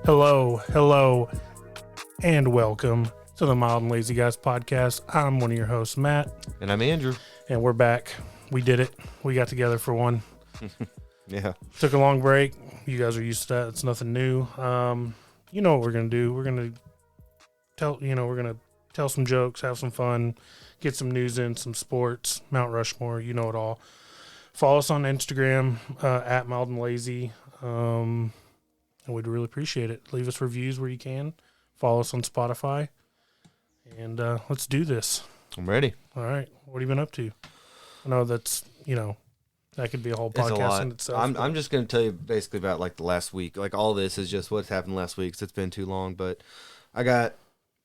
Hello, and welcome to the Mild and Lazy Guys podcast. I'm one of your hosts, Matt. And I'm Andrew. And we're back. We did it. We got together for one. Yeah. Took a long break. You guys are used to that. It's nothing new. You know what we're going to do. We're going to tell some jokes, have some fun, get some news in, some sports, Mount Rushmore, you know it all. Follow us on Instagram, at Mild and Lazy. And we'd really appreciate it. Leave us reviews where you can. Follow us on Spotify. And let's do this. I'm ready. All right. What have you been up to? I know that's, that could be a whole podcast in itself. I'm just going to tell you basically about like the last week. Like all this is just what's happened last week. 'Cause it's been too long. But I got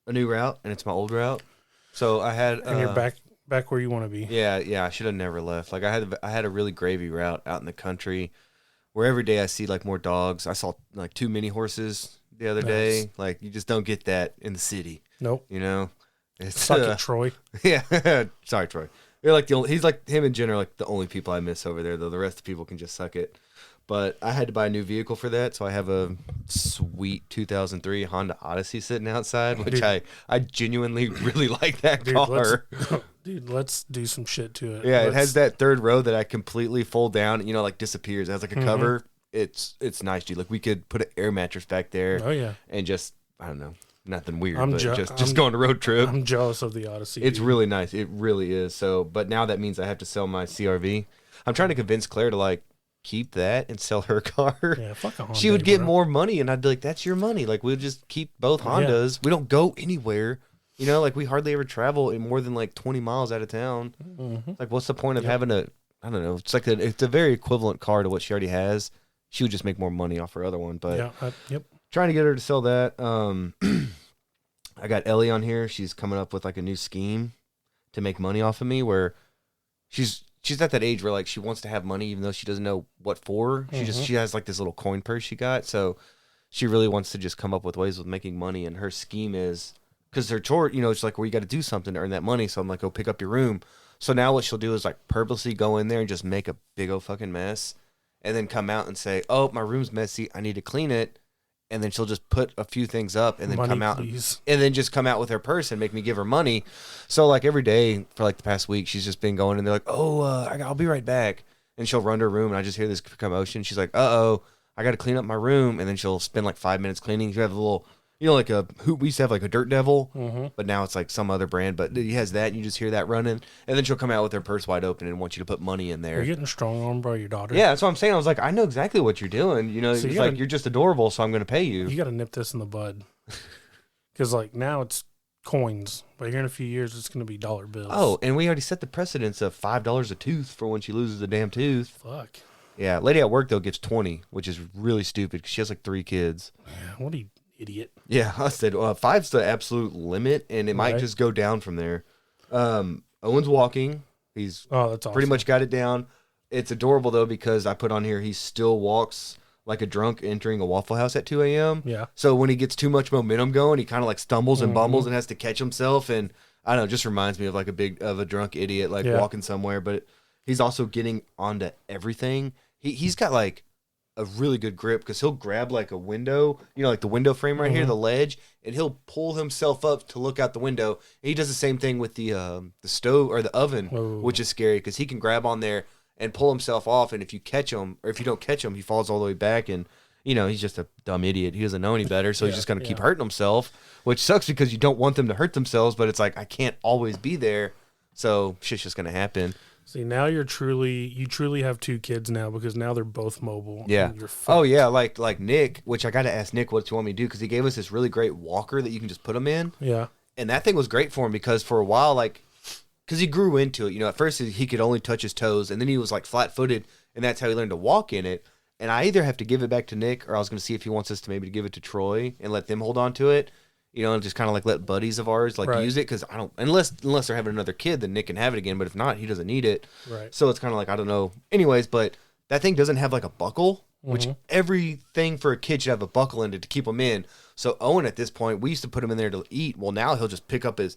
a new route, and it's my old route. So I had... and you're back where you want to be. Yeah. I should have never left. Like I had a really gravy route out in the country where every day I see like more dogs. I saw like 2 mini horses the other day. Like you just don't get that in the city. Nope. It's Suck it, Troy. Yeah. Sorry, Troy. You're like he's like him and Jen are like the only people I miss over there, though. The rest of the people can just suck it. But I had to buy a new vehicle for that, so I have a sweet 2003 Honda Odyssey sitting outside, which I genuinely really like that car. Let's do some shit to it. Yeah, it has that third row that I completely fold down, like disappears. It has like a cover. It's nice, dude. Like we could put an air mattress back there. Oh yeah. And just, I don't know, nothing weird, just I'm go on a road trip. I'm jealous of the Odyssey. It's really nice. It really is. So, but now that means I have to sell my CRV. I'm trying to convince Claire to like keep that and sell her car. Yeah, fuck a Honda. She would get more money, and I'd be like, "That's your money. Like we'll just keep both Hondas. We don't go anywhere. Like we hardly ever travel in more than like 20 miles out of town. Like, what's the point of having a? I don't know. It's like it's a very equivalent car to what she already has. She would just make more money off her other one. But trying to get her to sell that. I got Ellie on here. She's coming up with like a new scheme to make money off of me, where she's at that age where like she wants to have money even though she doesn't know what for. She has like this little coin purse she got, so she really wants to just come up with ways of making money. And her scheme is, because her chore, it's like where you got to do something to earn that money. So I'm like, go pick up your room. So now what she'll do is like purposely go in there and just make a big old fucking mess, and then come out and say, "Oh, my room's messy. I need to clean it." And then she'll just put a few things up and then just come out with her purse and make me give her money. So like every day for like the past week, she's just been going and they're like, "Oh, I'll be right back." And she'll run to her room and I just hear this commotion. She's like, "Uh-oh, I got to clean up my room." And then she'll spend like 5 minutes cleaning. She have a little, like we used to have like a Dirt Devil, but now it's like some other brand, but he has that and you just hear that running. And then she'll come out with her purse wide open and want you to put money in there. You're getting strong-armed by your daughter. Yeah, that's what I'm saying. I was like, I know exactly what you're doing. So you're just adorable, so I'm going to pay you. You got to nip this in the bud. Because like now it's coins, but here in a few years it's going to be dollar bills. Oh, and we already set the precedence of $5 a tooth for when she loses a damn tooth. Fuck. Yeah, lady at work though gets 20, which is really stupid because she has like 3 kids. Yeah, what are you? Idiot. Yeah, I said 5's the absolute limit, and it might just go down from there. Owen's walking. That's awesome. Pretty much got it down. It's adorable, though, because I put on here he still walks like a drunk entering a Waffle House at 2 a.m. Yeah. So when he gets too much momentum going, he kind of like stumbles and bumbles and has to catch himself. And I don't know, it just reminds me of like a drunk idiot like walking somewhere. But he's also getting onto everything. He's got like a really good grip because he'll grab like a window, like the window frame right here, the ledge, and he'll pull himself up to look out the window. And he does the same thing with the stove or the oven, which is scary because he can grab on there and pull himself off. And if you catch him, or if you don't catch him, he falls all the way back. And he's just a dumb idiot. He doesn't know any better, so he's just gonna keep hurting himself, which sucks because you don't want them to hurt themselves. But it's like I can't always be there, so shit's just gonna happen. See, now you truly have 2 kids now because now they're both mobile. Yeah. Oh yeah, like Nick, which I got to ask Nick what you want me to do because he gave us this really great walker that you can just put him in. Yeah. And that thing was great for him because for a while, because he grew into it. At first he could only touch his toes, and then he was like flat-footed, and that's how he learned to walk in it. And I either have to give it back to Nick, or I was going to see if he wants us to maybe give it to Troy and let them hold on to it. And just kind of like let buddies of ours use it because I don't unless they're having another kid, then Nick can have it again. But if not, he doesn't need it. Right. So it's kind of like I don't know. Anyways, but that thing doesn't have like a buckle, which everything for a kid should have a buckle in it to keep them in. So Owen at this point, we used to put him in there to eat. Well, now he'll just pick up his.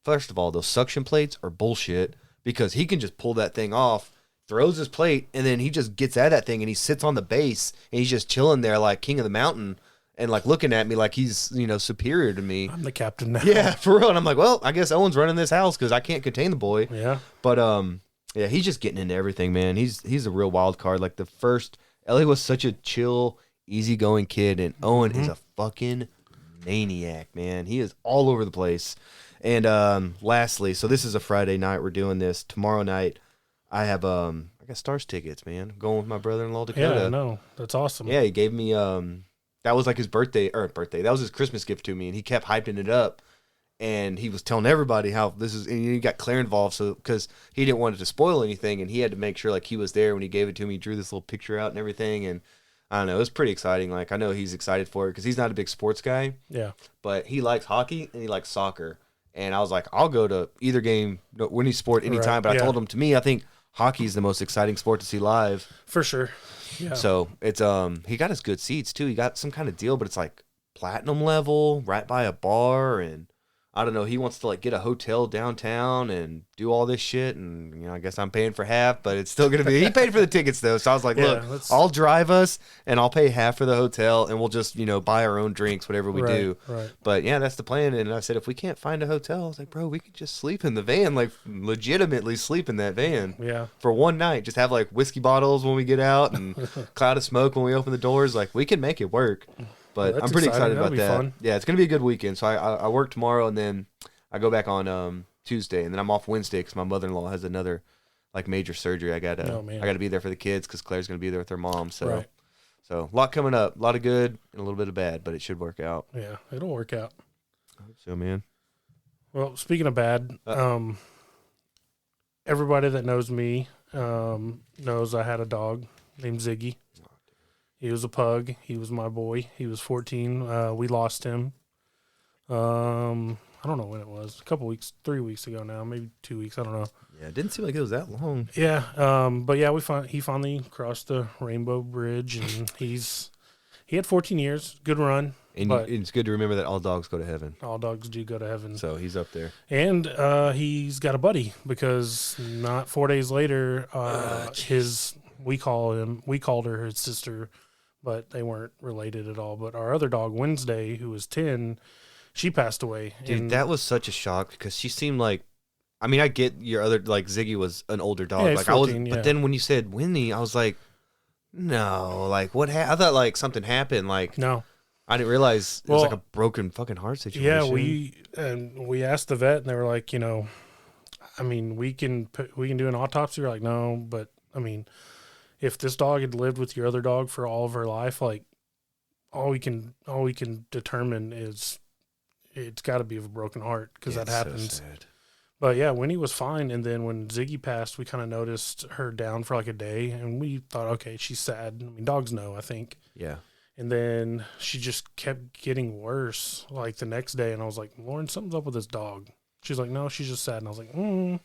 First of all, those suction plates are bullshit because he can just pull that thing off, throws his plate, and then he just gets at that thing and he sits on the base and he's just chilling there like king of the mountain. and like looking at me like he's, superior to me. I'm the captain now. Yeah, for real. And I'm like, well, I guess Owen's running this house because I can't contain the boy. Yeah. But yeah, he's just getting into everything, man. He's a real wild card. Like Ellie was such a chill, easygoing kid, and Owen is a fucking maniac, man. He is all over the place. And lastly, so this is a Friday night. We're doing this tomorrow night. I have I got Stars tickets, man. I'm going with my brother-in-law Dakota. Yeah, no, that's awesome. Yeah, he gave me that was like his birthday. That was his Christmas gift to me, and he kept hyping it up. And he was telling everybody how this is, and he got Claire involved, so because he didn't want it to spoil anything, and he had to make sure like he was there when he gave it to me. He drew this little picture out and everything, and I don't know, it was pretty exciting. Like I know he's excited for it because he's not a big sports guy. Yeah, but he likes hockey and he likes soccer. And I was like, I'll go to either game, any sport, anytime. But I told him, to me, I think hockey is the most exciting sport to see live. For sure. Yeah. So it's he got his good seats too. He got some kind of deal, but it's like platinum level, right by a bar, and I don't know. He wants to like get a hotel downtown and do all this shit, and I guess I'm paying for half, but it's still gonna be. He paid for the tickets though, so I was like, look, I'll drive us, and I'll pay half for the hotel, and we'll just buy our own drinks, whatever we do. Right. But yeah, that's the plan. And I said, if we can't find a hotel, I was like, bro, we could just sleep in the van, like legitimately sleep in that van. Yeah. For one night, just have like whiskey bottles when we get out, and cloud of smoke when we open the doors. Like we can make it work. But I'm pretty excited about that. Fun. Yeah, it's going to be a good weekend. So I work tomorrow, and then I go back on Tuesday, and then I'm off Wednesday because my mother-in-law has another like major surgery. I got to be there for the kids because Claire's going to be there with her mom. So so a lot coming up, a lot of good and a little bit of bad, but it should work out. Yeah, it'll work out. I hope so, man. Well, speaking of bad, everybody that knows me knows I had a dog named Ziggy. He was a pug. He was my boy. He was 14. We lost him. I don't know when it was. A couple weeks, 3 weeks ago now, maybe 2 weeks. I don't know. Yeah, it didn't seem like it was that long. Yeah. But yeah, he finally crossed the Rainbow Bridge, and he had 14 years. Good run. And it's good to remember that all dogs go to heaven. All dogs do go to heaven. So he's up there. And he's got a buddy because not 4 days later, we called her his sister, but they weren't related at all. But our other dog, Wednesday, who was 10, she passed away. Dude, that was such a shock because she seemed like, I mean, I get your other, like Ziggy was an older dog. Yeah, like 14, But then when you said Winnie, I was like, no, like what I thought like something happened. Like, no, I didn't realize it was like a broken fucking heart situation. Yeah, we asked the vet, and they were like, I mean, we can do an autopsy. We're like, no, but I mean, if this dog had lived with your other dog for all of her life, like all we can determine is it's got to be of a broken heart because that happens. So sad. But yeah, Winnie was fine, and then when Ziggy passed, we kind of noticed her down for like a day, and we thought, okay, she's sad. I mean, dogs know, I think. Yeah. And then she just kept getting worse, like the next day, and I was like, Lauren, something's up with this dog. She's like, no, she's just sad, and I was like, And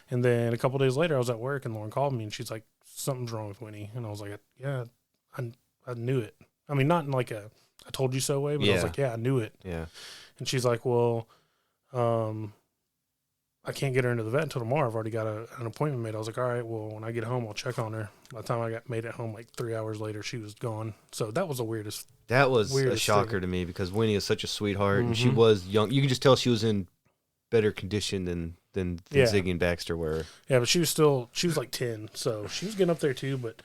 then a couple days later, I was at work, and Lauren called me, and she's like, something's wrong with Winnie, and I was like, yeah, I knew it. I mean, not in like a I told you so way, but I was like, yeah, I knew it. Yeah. And she's like, well, I can't get her into the vet until tomorrow. I've already got an appointment made. I was like, all right, well, when I get home, I'll check on her. By the time I made it home, like 3 hours later, she was gone. So that was the weirdest. That was a shocker to me because Winnie is such a sweetheart, and she was young. You can just tell she was in better condition than Ziggy and Baxter were. Yeah, but she was like 10, so she was getting up there too. But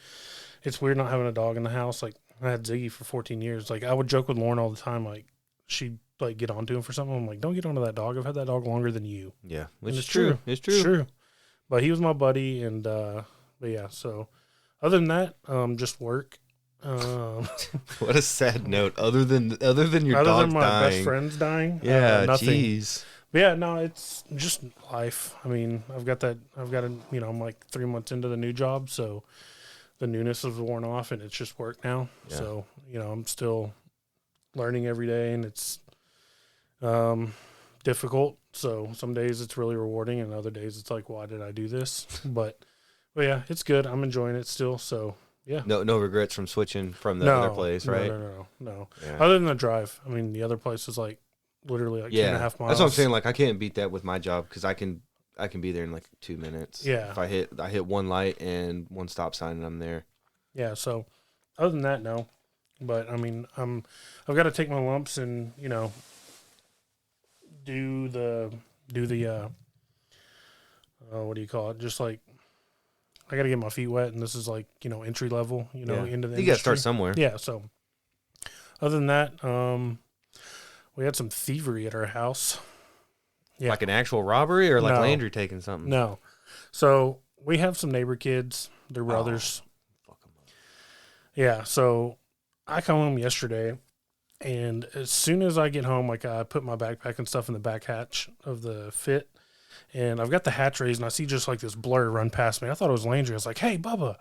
it's weird not having a dog in the house. Like I had Ziggy for 14 years. Like I would joke with Lauren all the time. Like she'd like get onto him for something. I'm like, don't get onto that dog. I've had that dog longer than you. Yeah, which is true. It's true. It's true. But he was my buddy, and but yeah. So other than that, just work. What a sad note. Other than your other dog than my dying. best friends dying. Yeah, nothing. jeez. But yeah, no, it's just life. I mean, I'm like 3 months into the new job, so the newness is worn off, and it's just work now. Yeah. So I'm still learning every day, and it's difficult. So some days it's really rewarding, and other days it's like, why did I do this? But yeah, it's good. I'm enjoying it still. So yeah. No regrets from switching from the other place, right? No. Yeah. Other than the drive. I mean, the other place is like literally like 2.5 miles. That's what I'm saying. Like I can't beat that with my job because I can be there in like 2 minutes. Yeah. If I hit one light and one stop sign and I'm there. Yeah. So other than that, no. But I mean, I've got to take my lumps and do the what do you call it? Just like I got to get my feet wet, and this is like entry level, into the industry. You got to start somewhere. Yeah. So other than that, we had some thievery at our house. Yeah. Like an actual robbery or like No. Landry taking something? No. So we have some neighbor kids. They're brothers. Fuck 'em up. Yeah. So I come home yesterday, and as soon as I get home, like I put my backpack and stuff in the back hatch of the Fit, and I've got the hatch raised, and I see just like this blur run past me. I thought it was Landry. I was like, "Hey, Bubba."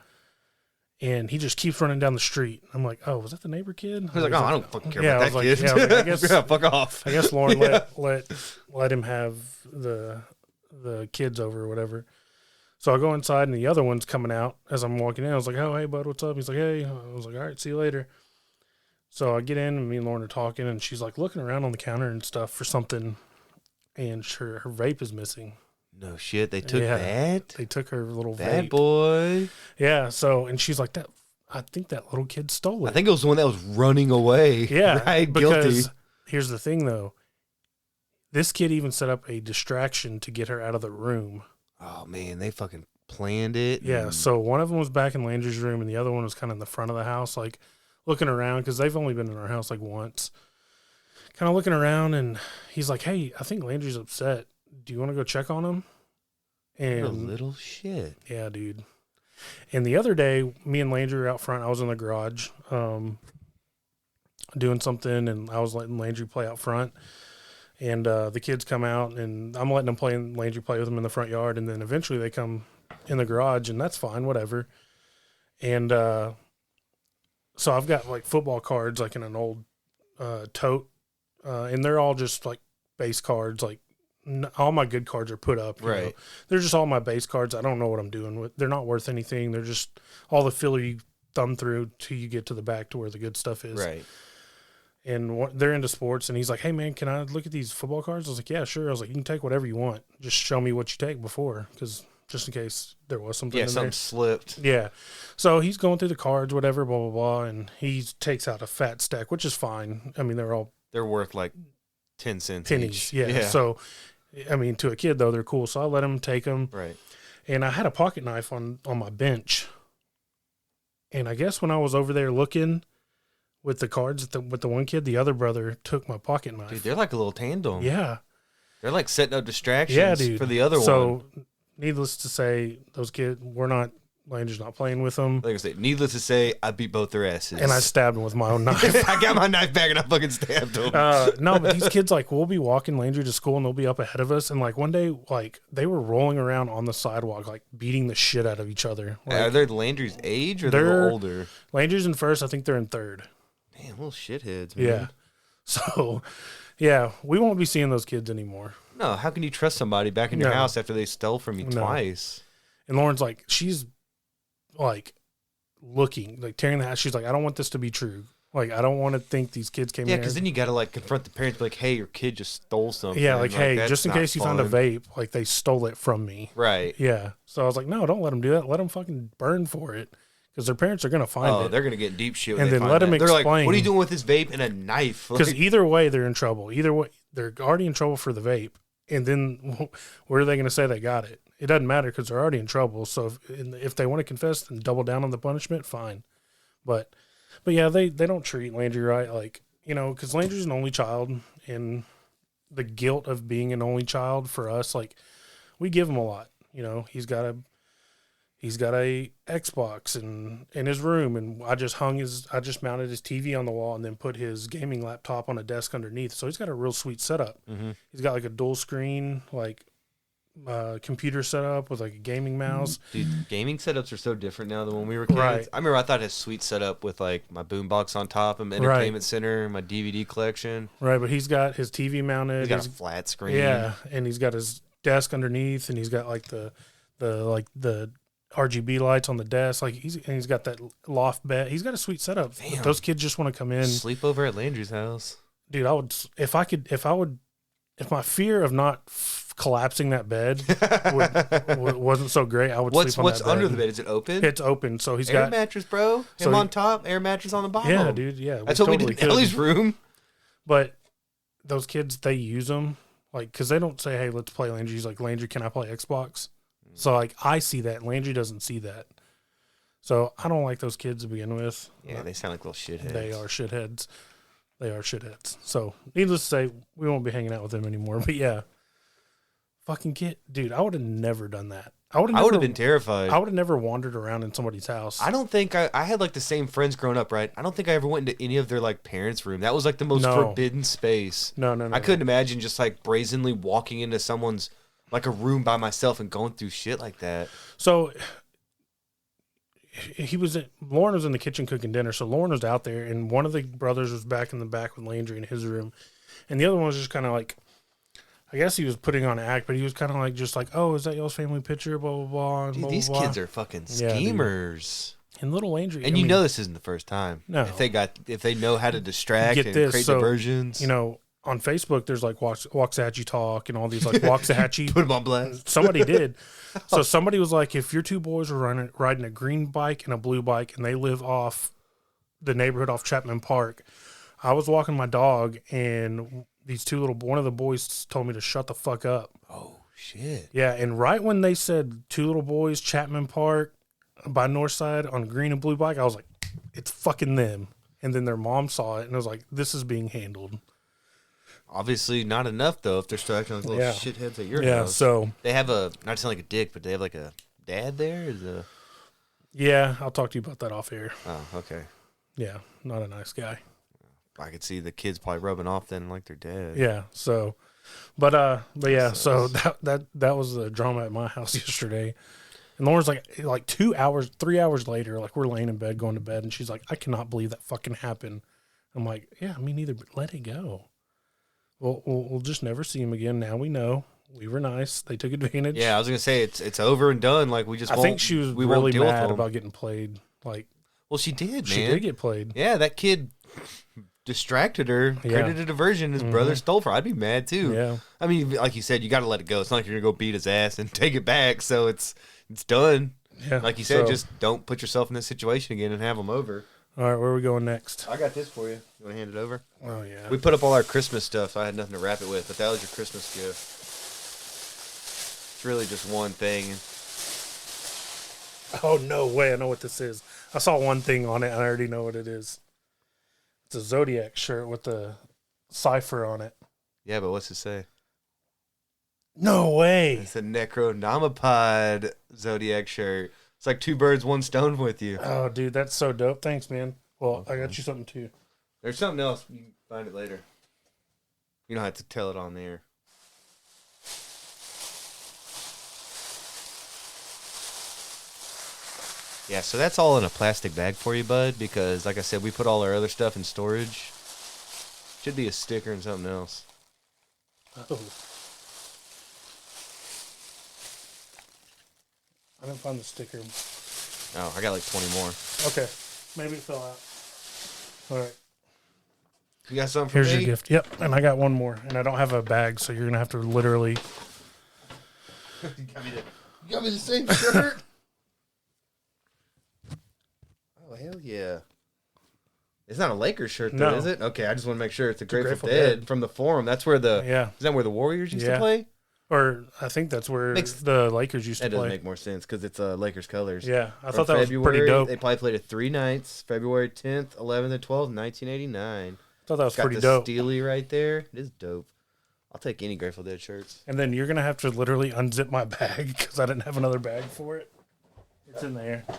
And he just keeps running down the street. I'm like, "Oh, was that the neighbor kid?" He's like, "Oh, I don't fucking care Yeah, I about was that like, kid." yeah, I was like, I guess- Yeah, fuck off. I guess Lauren let him have the kids over or whatever. So I go inside, and the other one's coming out as I'm walking in. I was like, "Oh, hey, bud, what's up?" He's like, "Hey." I was like, "All right, see you later." So I get in, and me and Lauren are talking, and she's like looking around on the counter and stuff for something, and her vape is missing. No shit, they took Yeah. that? They took her little Bad vape. boy. Yeah. So, and she's like, I think that little kid stole it. I think it was the one that was running away. Yeah, Right? because Guilty. here's the thing, though. This kid even set up a distraction to get her out of the room. Oh, man, they fucking planned it. Yeah, and- so one of them was back in Landry's room, and the other one was kind of in the front of the house, like looking around, because they've only been in our house like once. Kind of looking around, and he's like, "Hey, I think Landry's upset. Do you want to go check on him?" What a And little shit. yeah, dude. And the other day, me and Landry were out front. I was in the garage doing something, and I was letting Landry play out front. And the kids come out, and I'm letting them play, and Landry play with them in the front yard. And then eventually they come in the garage, and that's fine, whatever. And so I've got like football cards, like in an old tote, and they're all just like base cards. Like all my good cards are put up. you know. Right. They're just all my base cards. I don't know what I'm doing with. They're not worth anything. They're just all the filler you thumb through till you get to the back to where the good stuff is. Right. And they're into sports, and he's like, "Hey man, can I look at these football cards?" I was like, "Yeah, sure." I was like, "You can take whatever you want. Just show me what you take before, because just in case there was something Yeah, in something there." slipped. Yeah. So he's going through the cards, whatever, blah blah blah, and he takes out a fat stack, which is fine. I mean, they're all They're worth like 10 cents pennies. each. Yeah. So, I mean, to a kid though, they're cool. So I let him take them, Right. and I had a pocket knife on my bench, and I guess when I was over there looking with the cards with the one kid, the other brother took my pocket knife. Dude, they're like a little tandem. Yeah. They're like setting up distractions Yeah, dude. for the other one. So, needless to say, those kids, Landry's not playing with them. Like I said, needless to say, I beat both their asses. And I stabbed them with my own knife. I got my knife back and I fucking stabbed them. No, but these kids, like, we'll be walking Landry to school and they'll be up ahead of us. And, like, one day, like, they were rolling around on the sidewalk, like, beating the shit out of each other. Like, Are they Landry's age or they're older? Landry's in first. I think they're in third. Damn, little shitheads, man. Yeah. So, yeah, we won't be seeing those kids anymore. No, how can you trust somebody back in your No. house after they stole from you No. twice? And Lauren's like, she's, like, looking, like, tearing the house. She's like, I don't want this to be true. Like, I don't want to think these kids came Yeah, in. because then you got to like confront the parents, be like, hey, your kid just stole something. Yeah, like, hey, that's just in not case you found a fun. vape, like, they stole it from me. Right. Yeah. So I was like, no, don't let them do that. Let them fucking burn for it, because their parents are going to find Oh, it. they're going to get in deep shit when And they then find let 'em that. They're like, explain. what are you doing with this vape and a knife? Because Like, either way, they're in trouble. Either way, they're already in trouble for the vape. And then where are they going to say they got it? It doesn't matter because they're already in trouble. So if they want to confess and double down on the punishment, fine. But yeah, they don't treat Landry right. Like, because Landry's an only child, and the guilt of being an only child for us, like, we give him a lot. He's got a Xbox in his room, and I just mounted his TV on the wall and then put his gaming laptop on a desk underneath. So he's got a real sweet setup. mm-hmm. He's got like a dual screen, like, computer setup with like a gaming mouse. Dude, gaming setups are so different now than when we were kids. Right. I remember I thought it was sweet setup with like my boombox on top and entertainment center, my DVD collection. Right, but he's got his TV mounted. He's got a flat screen. Yeah, and he's got his desk underneath, and he's got like the RGB lights on the desk. Like he's got that loft bed. He's got a sweet setup. Damn. Those kids just want to come in. Sleep over at Landry's house. Dude, I would if my fear of not collapsing that bed wasn't so great. I would sleep on what's that bed. under the bed? Is it open? It's open, so he's air got mattress, bro. Him on top, air mattress on the bottom. Yeah, dude. Yeah, that's what we did in Ellie's room. But those kids, they use them like because they don't say, "Hey, let's play Landry." He's like, "Landry, can I play Xbox?" So like I see that. Landry doesn't see that. So I don't like those kids to begin with. Yeah, they sound like little shitheads. They are shitheads. They are shitheads. So needless to say, we won't be hanging out with them anymore. But yeah, fucking kid, dude, I would have never done that. I would have been terrified. I would have never wandered around in somebody's house. I don't think I had like the same friends growing up, right? I don't think I ever went into any of their like parents' room. That was like the most forbidden space. No. I couldn't imagine just like brazenly walking into someone's like a room by myself and going through shit like that. So Lauren was in the kitchen cooking dinner. So Lauren was out there, and one of the brothers was back in the back with Landry in his room, and the other one was just kind of like, I guess he was putting on an act, but he was kind of like, just like, oh, is that y'all's family picture? Blah blah blah. Dude, blah these blah, kids are fucking schemers. And little Landry, and know this isn't the first time. No, if they know how to distract and create diversions. You know, on Facebook, there's like Waxahachie Talk and all these like Waxahachie. Put them on blast. Somebody did. So somebody was like, if your two boys are riding a green bike and a blue bike and they live off the neighborhood off Chapman Park, I was walking my dog and one of the boys told me to shut the fuck up. Oh, shit. Yeah, and right when they said two little boys, Chapman Park by Northside on a green and blue bike, I was like, it's fucking them. And then their mom saw it and was like, this is being handled. Obviously not enough, though, if they're still acting like little shitheads at your house. Yeah, so... They have not to sound like a dick, but they have like a dad there? Yeah, I'll talk to you about that off air. Oh, okay. Yeah, not a nice guy. I could see the kids probably rubbing off then like their dad. Yeah, so... But yeah, so that was the drama at my house yesterday. And Lauren's like 3 hours later, like we're laying in bed, going to bed, and she's like, I cannot believe that fucking happened. I'm like, yeah, me neither, but let it go. We'll just never see him again. Now we know. We were nice. They took advantage. Yeah, I was gonna say it's over and done. Like I think she was really mad about getting played. Like, well, she did. Man. She did get played. Yeah, that kid distracted her, created a diversion. His brother stole from her. I'd be mad too. Yeah. I mean, like you said, you got to let it go. It's not like you're gonna go beat his ass and take it back. So it's done. Yeah. Like you said, just don't put yourself in this situation again and have them over. All right, where are we going next? I got this for you. You want to hand it over? Oh, yeah. We put up all our Christmas stuff, so I had nothing to wrap it with, but that was your Christmas gift. It's really just one thing. Oh, no way. I know what this is. I saw one thing on it, and I already know what it is. It's a Zodiac shirt with the cipher on it. Yeah, but what's it say? No way. It's a Necronomicon Zodiac shirt. It's like two birds, one stone with you. Oh, dude, that's so dope. Thanks, man. Well, I got you something, too. There's something else. You can find it later. You don't have to tell it on there. Yeah, so that's all in a plastic bag for you, bud, because, like I said, we put all our other stuff in storage. Should be a sticker and something else. Oh. I didn't find the sticker. Oh, I got like 20 more. Okay. Maybe it fell out. All right. You got something for Here's me? your gift. Yep. And I got one more. And I don't have a bag, so you're going to have to literally... You got me the same shirt? Oh, hell yeah. It's not a Lakers shirt, though, is it? Okay, I just want to make sure it's a Grateful Dead from the Forum. That's where the... Yeah. Is that where the Warriors used to play? Or I think that's where the Lakers used to play. That doesn't make more sense because it's Lakers colors. Yeah, I thought that was pretty dope. They probably played it 3 nights, February 10th, 11th, and 12th, 1989. I thought that was pretty dope. Got the Steely right there. It is dope. I'll take any Grateful Dead shirts. And then you're going to have to literally unzip my bag because I didn't have another bag for it. It's in there. It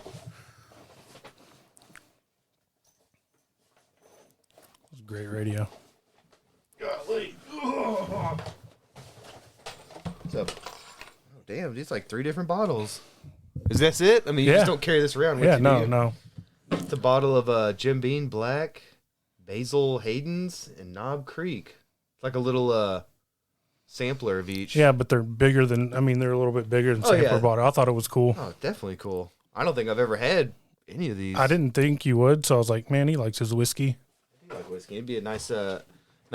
was great radio. Golly. What's up? Oh, damn, these like 3 different bottles. Is that it? I mean, you just don't carry this around with you, do you? No. It's a bottle of Jim Beam Black, Basil Hayden's, and Knob Creek. It's like a little sampler of each. Yeah, but they're bigger than, they're a little bit bigger than sampler bottle. I thought it was cool. Oh, definitely cool. I don't think I've ever had any of these. I didn't think you would, so I was like, man, he likes his whiskey. I do like whiskey. It'd be a nice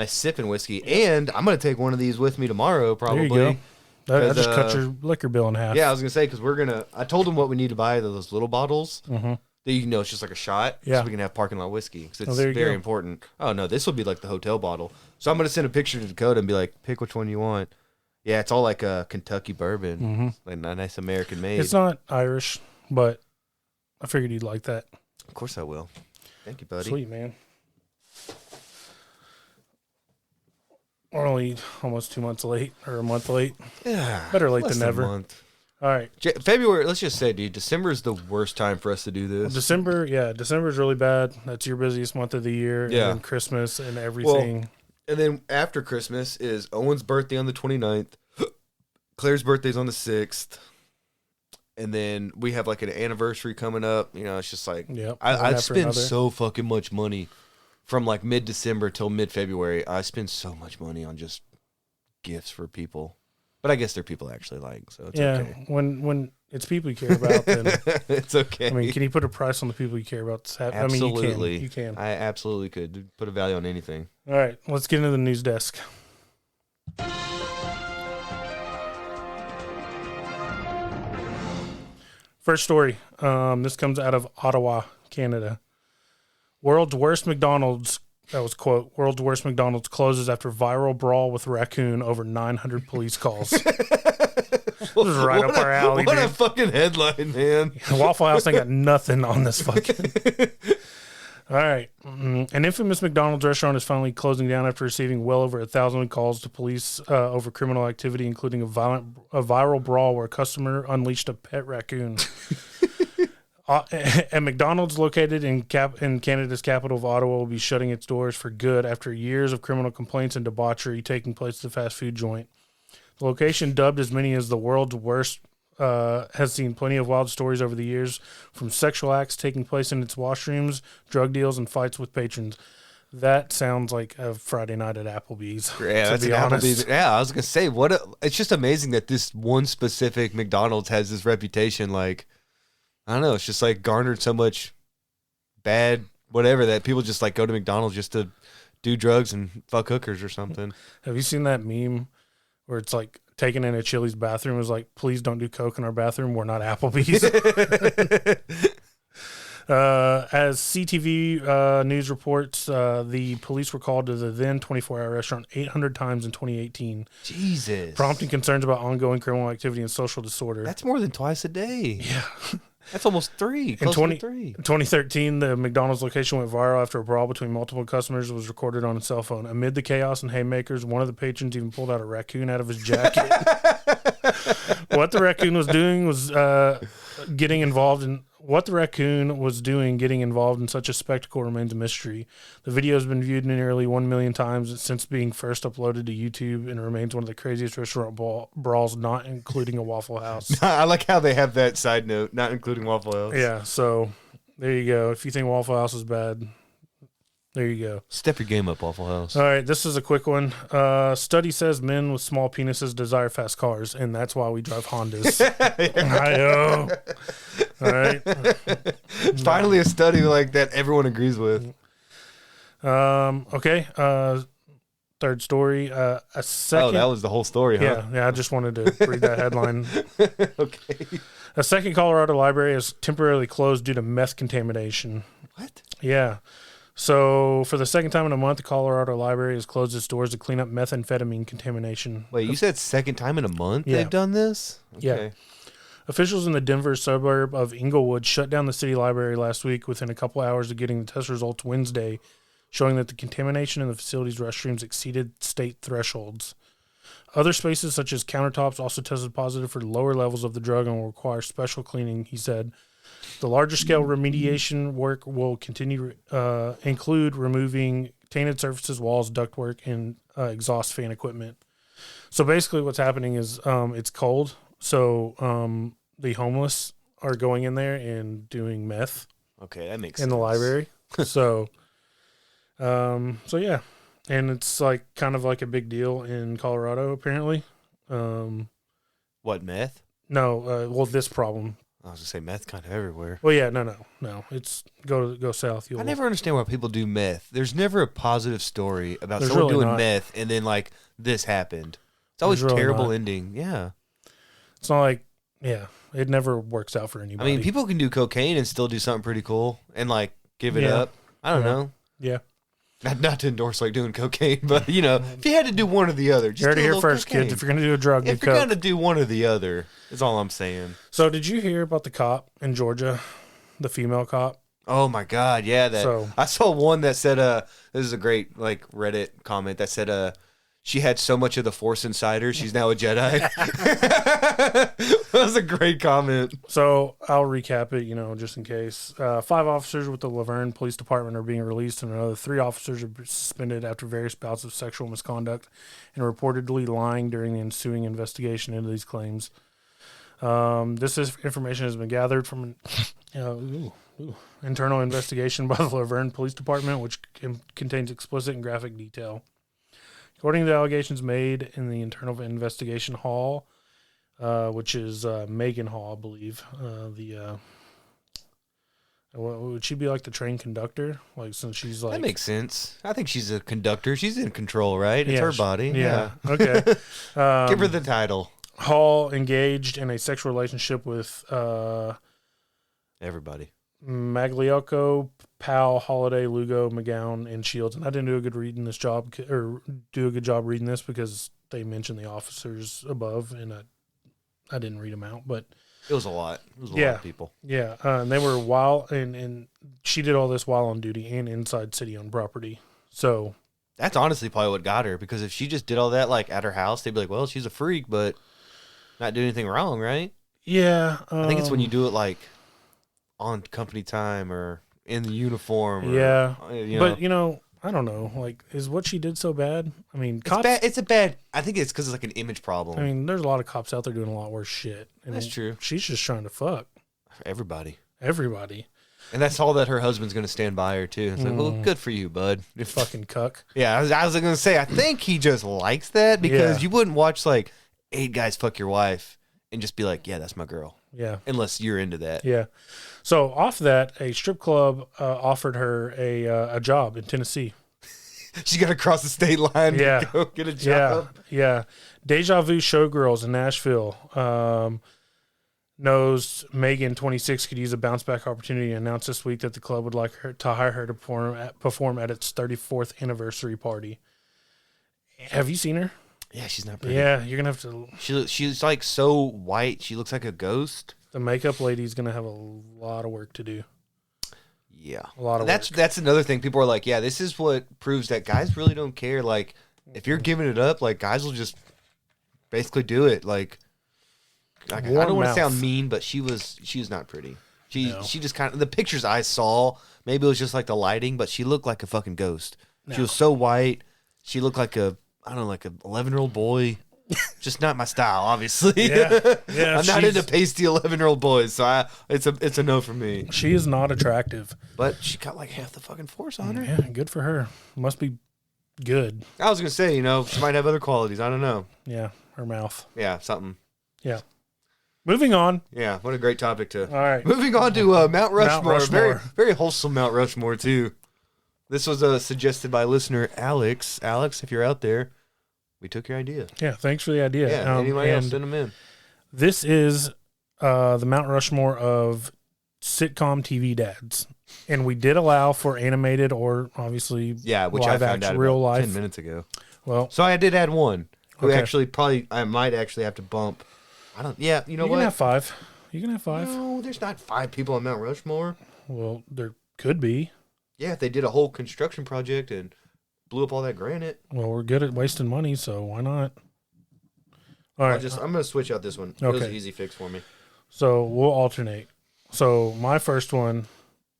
sipping whiskey. And I'm going to take one of these with me tomorrow, probably. There you go. That just cut your liquor bill in half. Yeah, I was gonna say because I told him what we need to buy, those little bottles. Mm-hmm. That you know it's just like a shot. Yeah. So we can have parking lot whiskey because it's there you very go. important. Oh no, this will be like the hotel bottle. So I'm gonna send a picture to Dakota and be like, pick which one you want. Yeah, it's all like a Kentucky bourbon, Mm-hmm. like a nice American made. It's not Irish, but I figured you'd like that. Of course I will. Thank you, buddy. Sweet, man. We're only almost 2 months late, or a month late. Yeah, Better late less than never. A month. All right. February, let's just say, dude, December is the worst time for us to do this. December is really bad. That's your busiest month of the year. Yeah. And then Christmas and everything. Well, and then after Christmas is Owen's birthday on the 29th. Claire's birthday's on the 6th. And then we have like an anniversary coming up. You know, it's just like, Yep, I spend so fucking much money from like mid-December till mid-February. I spend so much money on just gifts for people. But I guess they're people I actually like, so it's okay. When it's people you care about, then it's okay. I mean, can you put a price on the people you care about? Absolutely. I mean, you can. I absolutely could put a value on anything. All right, let's get into the news desk. First story. This comes out of Ottawa, Canada. World's worst McDonald's. That was a quote. World's worst McDonald's closes after viral brawl with raccoon over 900 police calls. This is right up our alley, What dude. a fucking headline, man. Waffle House ain't got nothing on this fucking. All right. An infamous McDonald's restaurant is finally closing down after receiving well over 1,000 calls to police over criminal activity, including a viral brawl where a customer unleashed a pet raccoon. A McDonald's located in Canada's capital of Ottawa will be shutting its doors for good after years of criminal complaints and debauchery taking place at the fast food joint. The location, dubbed as many as the world's worst, has seen plenty of wild stories over the years, from sexual acts taking place in its washrooms, drug deals, and fights with patrons. That sounds like a Friday night at Applebee's. Yeah, that's an Applebee's. Yeah, I was gonna say, it's just amazing that this one specific McDonald's has this reputation. Like, I don't know, it's just like garnered so much bad whatever that people just like go to McDonald's just to do drugs and fuck hookers or something. Have you seen that meme where it's like taken in a Chili's bathroom? It was like, please don't do coke in our bathroom. We're not Applebee's. As CTV News reports, the police were called to the then 24-hour restaurant 800 times in 2018. Jesus. Prompting concerns about ongoing criminal activity and social disorder. That's more than twice a day. Yeah. That's almost three. In 2013, the McDonald's location went viral after a brawl between multiple customers was recorded on a cell phone. Amid the chaos and haymakers, one of the patrons even pulled out a raccoon out of his jacket. What the raccoon was doing was getting involved in such a spectacle remains a mystery. The video has been viewed nearly 1 million times since being first uploaded to YouTube and remains one of the craziest restaurant brawls, not including a Waffle House. I like how they have that side note, not including Waffle House. Yeah, so there you go. If you think Waffle House is bad, there you go. Step your game up, Waffle House. All right, this is a quick one. Study says men with small penises desire fast cars, and that's why we drive Hondas. Hi-yo. All right. Finally, a study like that everyone agrees with. Okay. Third story. A second. Oh, that was the whole story, huh? Yeah. I just wanted to read that headline. Okay. A second Colorado library is temporarily closed due to meth contamination. What? Yeah. So, for the second time in a month, the Colorado Library has closed its doors to clean up methamphetamine contamination. Wait, you said second time in a month Yeah. they've done this? Okay. Yeah. Officials in the Denver suburb of Inglewood shut down the city library last week within a couple hours of getting the test results Wednesday, showing that the contamination in the facility's restrooms exceeded state thresholds. Other spaces, such as countertops, also tested positive for lower levels of the drug and will require special cleaning, he said. The larger scale remediation work will continue include removing tainted surfaces, walls, ductwork, and exhaust fan equipment. So basically what's happening is it's cold, so the homeless are going in there and doing meth. Okay, that makes in sense. the library. So yeah. And it's like kind of like a big deal in Colorado, apparently. What, meth? No, well, this problem. I was gonna say meth kind of everywhere. Well, yeah, no. It's go south. I never understand why people do meth. There's never a positive story about There's someone really doing not. meth and then like this happened. It's It's always really terrible not. ending. Yeah. It's not like, it never works out for I anybody. mean, people can do cocaine and still do something pretty cool and like give it Yeah. up. I don't know. Yeah. Not to endorse like doing cocaine, but you know, if you had to do one or the other, just You heard it do a here little first, cocaine. kids. If you're going to do a drug, If do you're coke. gonna do one or the other, is all I'm saying. So did you hear about the cop in Georgia, the female cop? Oh my God, yeah. I saw one that said, this is a great like Reddit comment that said, she had so much of the Force inside her, she's now a Jedi. That was a great comment. So I'll recap it, just in case. 5 officers with the Laverne Police Department are being released, and another 3 officers are suspended after various bouts of sexual misconduct and reportedly lying during the ensuing investigation into these claims. This information has been gathered from an internal investigation by the Laverne Police Department, which contains explicit and graphic detail. According to the allegations made in the internal investigation hall, which is Megan Hall, I believe. Would she be like the train conductor? Like, since she's like... That makes sense. I think she's a conductor. She's in control, right? It's her body. Yeah. Okay. Give her the title. Hall engaged in a sexual relationship with Everybody. Magliocco, Powell, Holiday, Lugo, McGowan, and Shields. And I didn't do a good job reading this because they mentioned the officers above, and I didn't read them out. But it was a lot. It was a lot of people. Yeah, and they were and she did all this while on duty and inside city-owned property. So that's honestly probably what got her, because if she just did all that like at her house, they'd be like, well, she's a freak, but not doing anything wrong, right? Yeah. I think it's when you do it like on company time or in the uniform. Or, yeah. But, I don't know. Like, is what she did so bad? I mean, cops... It's a bad... I think it's because it's like an image problem. I mean, there's a lot of cops out there doing a lot worse shit. And that's true. She's just trying to fuck. Everybody. And that's all that her husband's going to stand by her, too. It's like, well, good for you, bud. You fucking cuck. Yeah, I was going to say, I think he just likes that, because you wouldn't watch like 8 guys fuck your wife and just be like, yeah, that's my girl. Yeah. Unless you're into that. Yeah. So off that, a strip club offered her a job in Tennessee. She got to cross the state line to go get a job. Yeah. Deja Vu Showgirls in Nashville knows Megan, 26, could use a bounce back opportunity, and announced this week that the club would like her to hire her to perform at its 34th anniversary party. Have you seen her? Yeah, she's not pretty. Yeah, you're going to have to... She's like so white. She looks like a ghost. The makeup lady's going to have a lot of work to do. Yeah. A lot of work. That's another thing. People are like, yeah, this is what proves that guys really don't care. Like, if you're giving it up, like, guys will just basically do it. Like I don't want to sound mean, but she was not pretty. She just kind of... The pictures I saw, maybe it was just like the lighting, but she looked like a fucking ghost. No. She was so white. She looked like an 11-year-old boy. Just not my style, obviously. Yeah, I'm not into pasty 11-year-old boys, so it's a no for me. She is not attractive, but she got like half the fucking force on her. Yeah, good for her. Must be good. I was gonna say, she might have other qualities. I don't know. Yeah, her mouth. Yeah, something. Yeah. Moving on. Yeah, what a great topic to. All right. Moving on to Mount Rushmore. Mount Rushmore. Very, very wholesome Mount Rushmore too. This was suggested by listener Alex. Alex, if you're out there. We took your idea. Yeah, thanks for the idea. Yeah, anybody else, send them in. This is the Mount Rushmore of sitcom TV dads. And we did allow for animated or obviously which live I found action, out real about life. 10 minutes ago. Well, so I did add one who actually I might actually have to bump. You know what? You can have 5. You can have 5. No, there's not 5 people on Mount Rushmore. Well, there could be. Yeah, if they did a whole construction project and blew up all that granite. Well, we're good at wasting money, so why not? All right. I'm going to switch out this one. Okay. It was an easy fix for me. So we'll alternate. So my first one,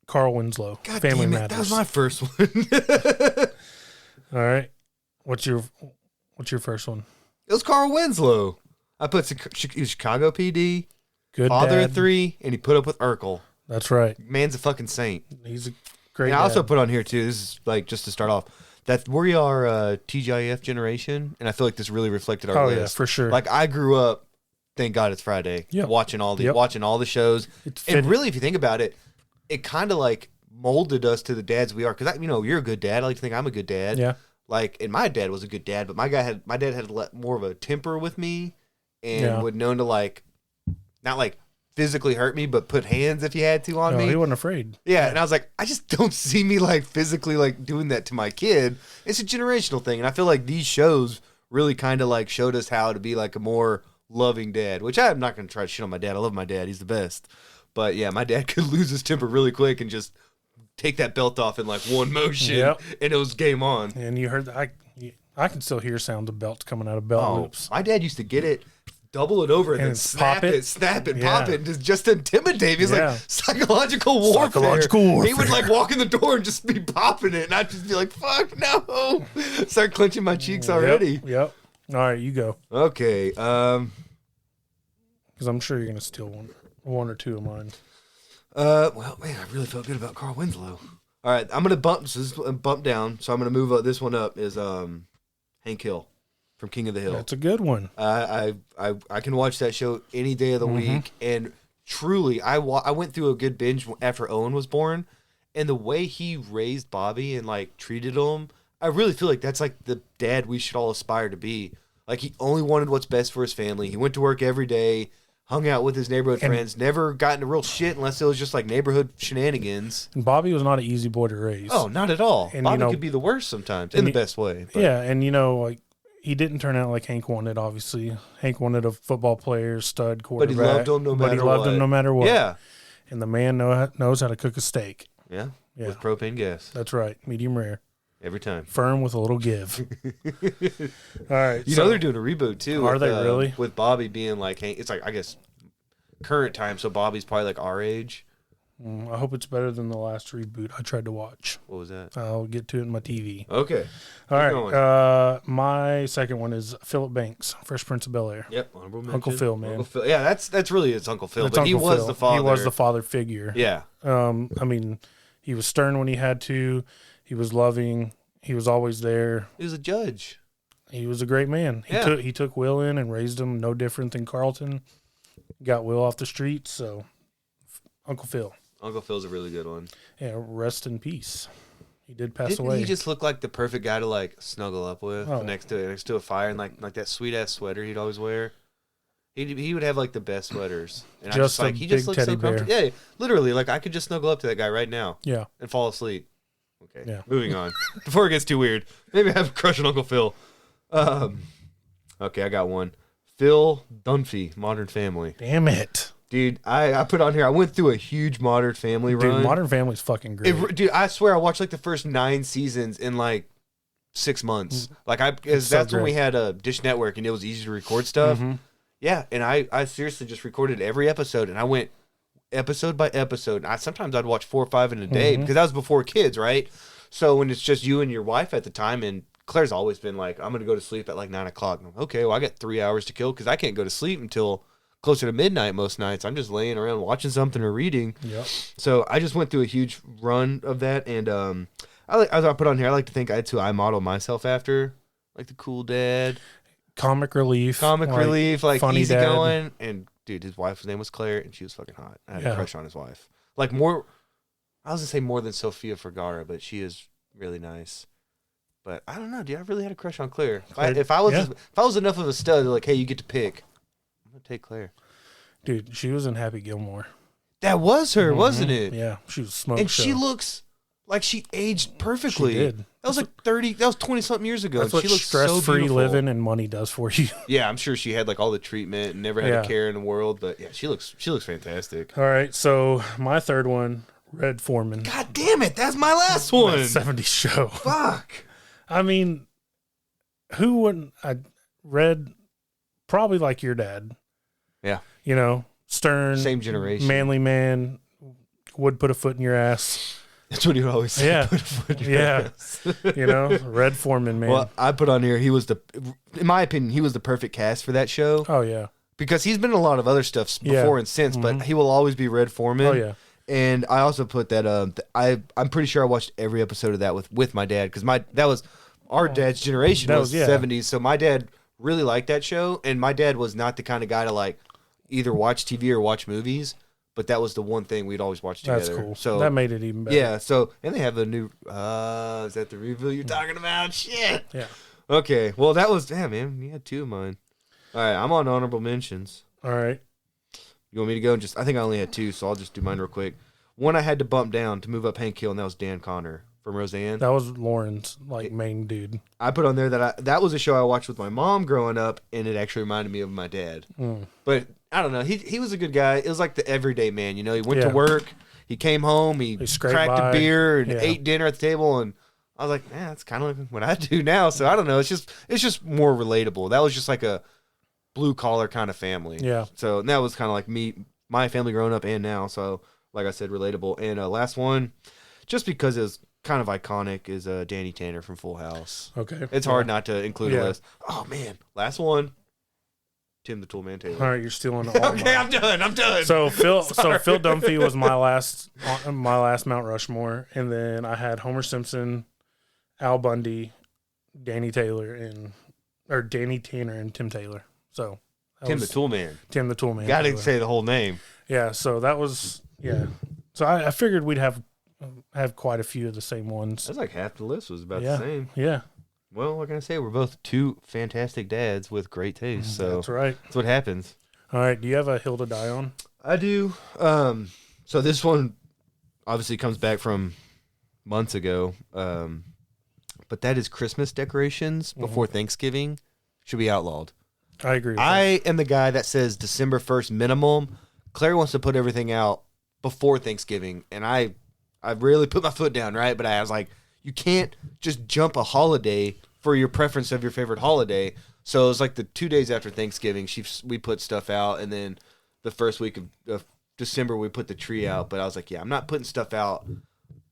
Carl Winslow, God Family damn it, Matters. that was my first one. All right. What's your first one? It was Carl Winslow. I put Chicago PD, good father dad. of 3, and he put up with Urkel. That's right. Man's a fucking saint. He's a great And I dad. also put on here, too, this is like just to start off, that we are a TGIF generation, and I feel like this really reflected our list. Oh, yeah, for sure. Like, I grew up, thank God it's Friday, watching all the shows. And really, if you think about it, it kind of like molded us to the dads we are. Because, you're a good dad. I like to think I'm a good dad. Yeah. like, and my dad was a good dad, but my dad had more of a temper with me, and would known to like, not like physically hurt me, but put hands if he had to on me. He wasn't afraid. Yeah, and I was like, I just don't see me like physically like doing that to my kid. It's a generational thing, and I feel like these shows really kind of like showed us how to be like a more loving dad. Which I'm not going to try to shit on my dad. I love my dad; he's the best. But yeah, my dad could lose his temper really quick and just take that belt off in like one motion, and it was game on. And you heard I can still hear sounds of belts coming out of belt loops. My dad used to get it, double it over, and then snap it, pop it, just to intimidate me. It's like psychological warfare. He would like walk in the door and just be popping it, and I'd just be like, "Fuck no!" Start clenching my cheeks already. Yep. All right, you go. Okay. Because I'm sure you're gonna steal one or two of mine. Well, man, I really felt good about Carl Winslow. All right, I'm gonna bump down. So I'm gonna move this one up. Is Hank Hill from King of the Hill. That's a good one. I can watch that show any day of the week, and truly, I went through a good binge after Owen was born, and the way he raised Bobby and like treated him, I really feel like that's like the dad we should all aspire to be. Like, he only wanted what's best for his family. He went to work every day, hung out with his neighborhood friends, never got into real shit unless it was just like neighborhood shenanigans. And Bobby was not an easy boy to raise. Oh, not at all. And Bobby could be the worst sometimes, in the best way. But. Yeah, and like, he didn't turn out like Hank wanted, obviously. Hank wanted a football player, stud, quarterback. But he loved him no matter what. Yeah. And the man knows how to cook a steak. Yeah. With propane gas. That's right. Medium rare. Every time. Firm with a little give. All right. You know they're doing a reboot, too. Are they really? With Bobby being like Hank. It's like, I guess, current time, so Bobby's probably like our age. I hope it's better than the last reboot I tried to watch. What was that? I'll get to it in my TV. Okay. All right. My second one is Philip Banks, Fresh Prince of Bel-Air. Yep. Honorable mention. Uncle Phil, man. Uncle Phil. Yeah, that's really his Uncle Phil. But Uncle he was Phil. The father. He was the father figure. Yeah. I mean, he was stern when he had to. He was loving. He was always there. He was a judge. He was a great man. He took Will in and raised him no different than Carlton. Got Will off the streets, so Uncle Phil. Uncle Phil's a really good one. Yeah, rest in peace. He did pass Didn't away. He just looked like the perfect guy to like snuggle up with next to a fire, and like that sweet ass sweater he'd always wear. He would have like the best sweaters. And he just looks so comfortable. Yeah, literally, like I could just snuggle up to that guy right now. Yeah. And fall asleep. Okay. Yeah. Moving on. Before it gets too weird. Maybe I have a crush on Uncle Phil. Okay, I got one. Phil Dunphy, Modern Family. Damn it. Dude, I put on here, I went through a huge Modern Family run. Dude, Modern Family's fucking great. Dude, I swear I watched like the first 9 seasons in like 6 months. Because that's when we had a Dish Network and it was easy to record stuff. Mm-hmm. Yeah, and I seriously just recorded every episode, and I went episode by episode. And sometimes I'd watch 4 or 5 in a day because that was before kids, right? So when it's just you and your wife at the time, and Claire's always been like, I'm going to go to sleep at like 9 o'clock. Okay, well, I got 3 hours to kill because I can't go to sleep until closer to midnight most nights. I'm just laying around watching something or reading. Yep. So I just went through a huge run of that, and as I put on here, I like to think that's who I model myself after, like the cool dad, comic relief, like funny easygoing. And dude, his wife's name was Claire, and she was fucking hot. I had a crush on his wife, like more. I was gonna say more than Sofia Vergara, but she is really nice. But I don't know, dude. I really had a crush on Claire. If I was enough of a stud, like, hey, you get to pick. I'm gonna take Claire. Dude, she was in Happy Gilmore. That was her, wasn't it? Yeah, she was smoke and show. She looks like she aged perfectly. She did. That was like 20-something years ago. That's what stress-free living and money does for you. Yeah, I'm sure she had like all the treatment and never had a care in the world. But yeah, she looks fantastic. All right, so my third one, Red Foreman. God damn it, that's my last one. That 70s show. Fuck. I mean, who wouldn't? Red, probably like your dad. Yeah. You know, stern. Same generation. Manly man, would put a foot in your ass. That's what he would always say. Yeah. Put a foot in your ass. You know, Red Foreman, man. Well, I put on here, in my opinion, he was the perfect cast for that show. Oh, yeah. Because he's been in a lot of other stuff before and since, but he will always be Red Foreman. Oh, yeah. And I also put that I'm pretty sure I watched every episode of that with my dad, because that was our dad's generation, was 70s. So my dad really liked that show, and my dad was not the kind of guy to like either watch TV or watch movies, but that was the one thing we'd always watch together. That's cool. So that made it even better. Yeah. So and they have a new. Is that the review you're talking about? Shit. Yeah. Okay. Well, that was damn man. You had 2 of mine. All right. I'm on honorable mentions. All right. You want me to go and just? I think I only had 2, so I'll just do mine real quick. One I had to bump down to move up Hank Hill, and that was Dan Connor from Roseanne. That was Lauren's main dude. I put on there that was a show I watched with my mom growing up, and it actually reminded me of my dad. But I don't know. He was a good guy. It was like the everyday man. You know, he went to work, he came home, he cracked a beer and ate dinner at the table, and I was like, man, that's kind of like what I do now. So I don't know. It's just more relatable. That was just like a blue collar kind of family. Yeah. So that was kind of like my family growing up and now. So like I said, relatable. And last one, just because it was kind of iconic, is Danny Tanner from Full House. Okay. It's hard not to include a list. Oh man, last one. Tim the Toolman Taylor. All right, you're stealing all okay, I'm done. So Phil Dunphy was my last Mount Rushmore, and then I had Homer Simpson, Al Bundy, Danny Tanner, and Tim Taylor. So Tim the Toolman. Tim the Toolman. Got to say the whole name. Yeah. So that was So I figured we'd have quite a few of the same ones. That's like half the list was about the same. Yeah. Well, what can I say? We're both 2 fantastic dads with great taste. So that's right. That's what happens. All right. Do you have a hill to die on? I do. So this one obviously comes back from months ago. But that is Christmas decorations before Thanksgiving should be outlawed. I agree with I am the guy that says December 1st minimum. Claire wants to put everything out before Thanksgiving, and I really put my foot down, right? But I was like, you can't just jump a holiday for your preference of your favorite holiday. So it was like the 2 days after Thanksgiving, we put stuff out, and then the first week of December we put the tree out. But I was like, yeah, I'm not putting stuff out.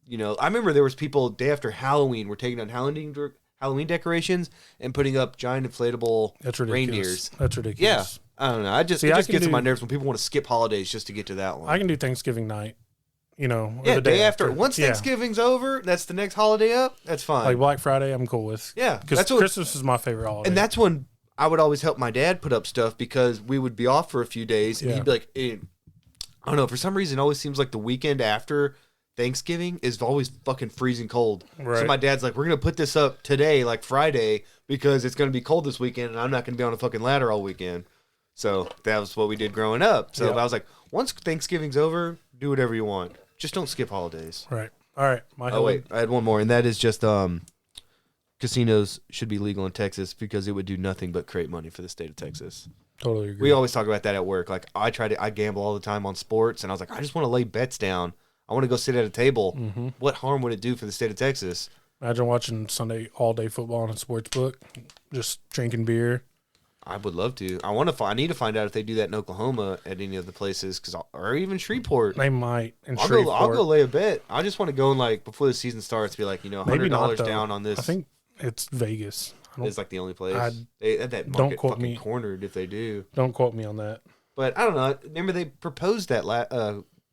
You know, I remember there was people day after Halloween were taking down Halloween decorations and putting up giant inflatable reindeers. That's ridiculous. Yeah, I don't know. It just gets on my nerves when people want to skip holidays just to get to that one. I can do Thanksgiving night. You know, yeah, the day after. Once Thanksgiving's over, that's the next holiday up. That's fine. Like Black Friday, I'm cool with. Yeah, because Christmas is my favorite holiday. And that's when I would always help my dad put up stuff because we would be off for a few days, and he'd be like, I don't know, for some reason, it always seems like the weekend after Thanksgiving is always fucking freezing cold. Right. So my dad's like, we're going to put this up today, like Friday, because it's going to be cold this weekend, and I'm not going to be on a fucking ladder all weekend. So that was what we did growing up. So I was like, once Thanksgiving's over, do whatever you want. Just don't skip holidays. Right. All right. Wait. I had one more, and that is just casinos should be legal in Texas because it would do nothing but create money for the state of Texas. Totally agree. We always talk about that at work. Like, I gamble all the time on sports, and I was like, I just want to lay bets down. I want to go sit at a table. Mm-hmm. What harm would it do for the state of Texas? Imagine watching Sunday all-day football on a sports book, just drinking beer. I would love to. I need to find out if they do that in Oklahoma at any of the places, or even Shreveport. They might. I'll go lay a bet. I just want to go and, like, before the season starts, be like, $100 down on this. I think it's Vegas. It's like the only place. They had that market fucking cornered if they do. Don't quote me on that. But I don't know. Remember they proposed that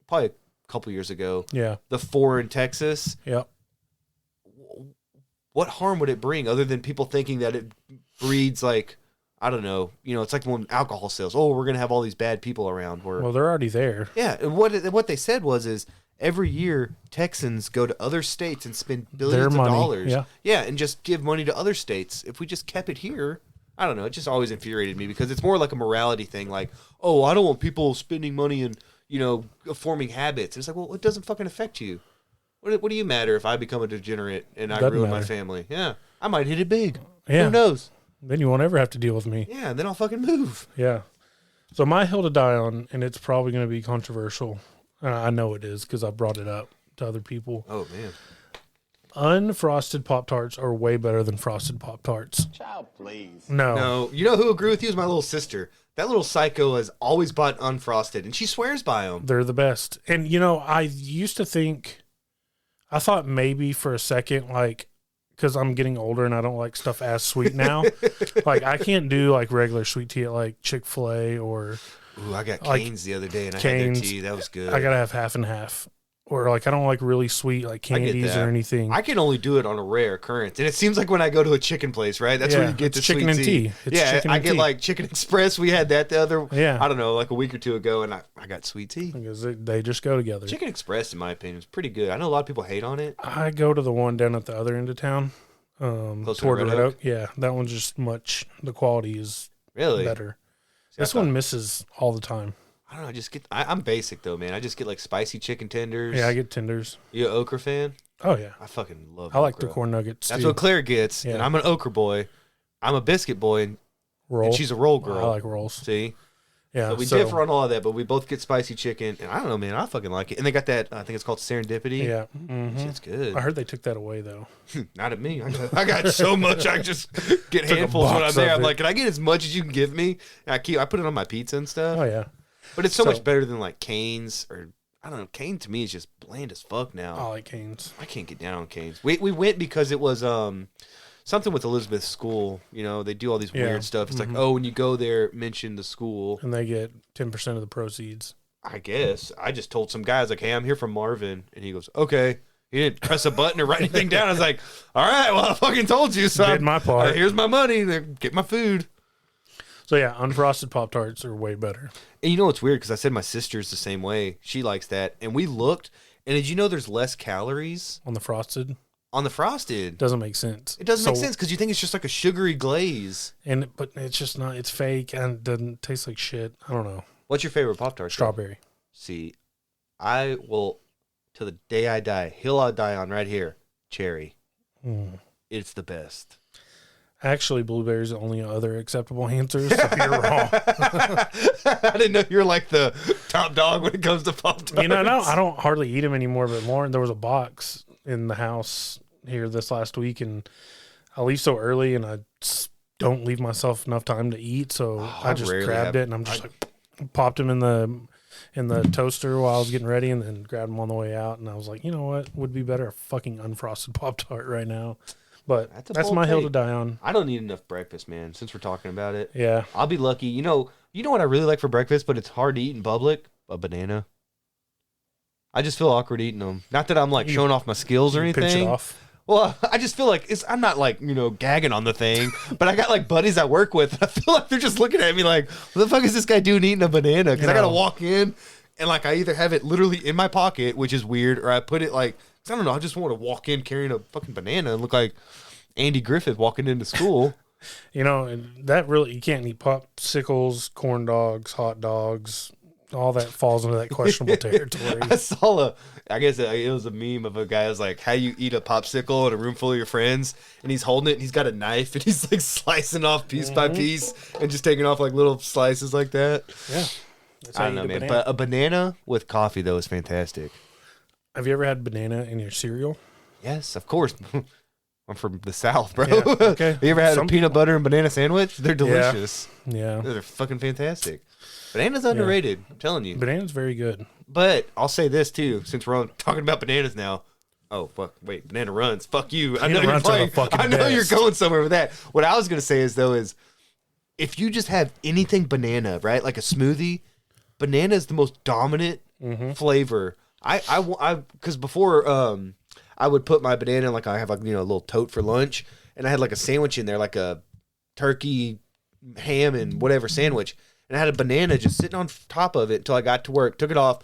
probably a couple years ago. Yeah. The 4 in Texas. Yep. What harm would it bring other than people thinking that it breeds, like, I don't know. It's like when alcohol sales. Oh, we're going to have all these bad people around. Well, they're already there. Yeah. And what they said is every year Texans go to other states and spend billions of dollars. Yeah. And just give money to other states. If we just kept it here, I don't know. It just always infuriated me because it's more like a morality thing. Like, oh, I don't want people spending money and, forming habits. It's like, well, it doesn't fucking affect you. What do you matter if I become a degenerate and I ruin my family? Yeah. I might hit it big. Yeah. Who knows? Then you won't ever have to deal with me. Yeah, and then I'll fucking move. Yeah. So my hill to die on, and it's probably going to be controversial. I know it is because I brought it up to other people. Oh, man. Unfrosted Pop-Tarts are way better than frosted Pop-Tarts. Child, please. No. You know who agreed with you is my little sister. That little psycho has always bought unfrosted, and she swears by them. They're the best. And, I used to think, I thought maybe for a second, like, because I'm getting older and I don't like stuff as sweet now. Like, I can't do, like, regular sweet tea at, like, Chick-fil-A or... Ooh, I got Cane's the other day, and I had their tea. That was good. I got to have half and half. or like I don't like really sweet like candies or anything. I can only do it on a rare occurrence, and it seems like when I go to a chicken place, right? That's where you get the chicken and tea. I get like Chicken Express. We had that the other, I don't know, like a week or two ago, and I got sweet tea because they just go together. Chicken Express, in my opinion, is pretty good. I know a lot of people hate on it. I go to the one down at the other end of town, Close toward to Red Oak. Yeah, that one's just the quality is really better. This one misses all the time. I don't know. I'm basic though, man. I just get like spicy chicken tenders. Yeah, I get tenders. You an okra fan? Oh yeah, I fucking love. I like the corn nuggets. That's too. what Claire gets, and I'm an okra boy. I'm a biscuit boy, and she's a roll girl. I like rolls. See, yeah. So we differ on all of that, but we both get spicy chicken, and I don't know, man. I fucking like it. And they got that. I think it's called Serendipity. Yeah, it's good. I heard they took that away though. Not at me. I got so much. I just get handfuls when I'm there. I'm like, can I get as much as you can give me? And I put it on my pizza and stuff. Oh yeah. But it's so much better than like Cane's or I don't know. Cane to me is just bland as fuck now. I like Cane's. I can't get down on Cane's. We went because it was something with Elizabeth's school. You know, they do all these weird stuff. It's like, oh, when you go there, mention the school, and they get 10% of the proceeds. I guess I just told some guys like, hey, I'm here from Marvin, and he goes, okay. He didn't press a button or write anything down. I was like, all right, well, I fucking told you, so did my part. Here's my money. Get my food. So yeah, unfrosted Pop-Tarts are way better. And you know what's weird? Because I said my sister's the same way. She likes that. And we looked, and did you know there's less calories? On the frosted? On the frosted. Doesn't make sense. It doesn't make sense because you think it's just like a sugary glaze. But it's just not. It's fake and it doesn't taste like shit. I don't know. What's your favorite Pop-Tart? Strawberry. See, I will, to the day I die, hill I'll die on right here, cherry. It's the best. Actually, blueberry is the only other acceptable answer, so you're wrong. I didn't know you were like the top dog when it comes to Pop-Tarts. You know, I don't hardly eat them anymore, but Lauren, there was a box in the house here this last week, and I leave so early, and I don't leave myself enough time to eat, so I just grabbed it, and I'm just popped them in the toaster while I was getting ready, and then grabbed them on the way out, and I was like, you know what would be better? A fucking unfrosted Pop-Tart right now. But that's my hill to die on. I don't eat enough breakfast, man, since we're talking about it. Yeah. I'll be lucky. You know what I really like for breakfast, but it's hard to eat in public? A banana. I just feel awkward eating them. Not that I'm like showing off my skills or anything. Pinch it off. Well, I just feel like I'm not like, gagging on the thing, but I got like buddies I work with. And I feel like they're just looking at me like, what the fuck is this guy doing eating a banana? Because I got to walk in and like I either have it literally in my pocket, which is weird, or I put it like, I don't know. I just want to walk in carrying a fucking banana and look like Andy Griffith walking into school. And that really, you can't eat popsicles, corn dogs, hot dogs. All that falls into that questionable territory. I saw I guess it was a meme of a guy who's like, how you eat a popsicle in a room full of your friends, and he's holding it and he's got a knife and he's like slicing off piece by piece and just taking off like little slices like that. Yeah. I don't know, man. But a banana with coffee, though, is fantastic. Have you ever had banana in your cereal? Yes, of course. I'm from the South, bro. Yeah, okay. Have you ever had a peanut butter and banana sandwich? They're delicious. Yeah. They're fucking fantastic. Banana's underrated. I'm telling you. Banana's very good. But I'll say this, too, since we're talking about bananas now. Oh, fuck. Wait, banana runs. Fuck you. I know you're playing. I know you're going somewhere with that. What I was going to say is if you just have anything banana, right, like a smoothie, banana is the most dominant flavor. Because before I would put my banana in I have a little tote for lunch, and I had like a sandwich in there, like a turkey, ham, and whatever sandwich, and I had a banana just sitting on top of it until I got to work, took it off.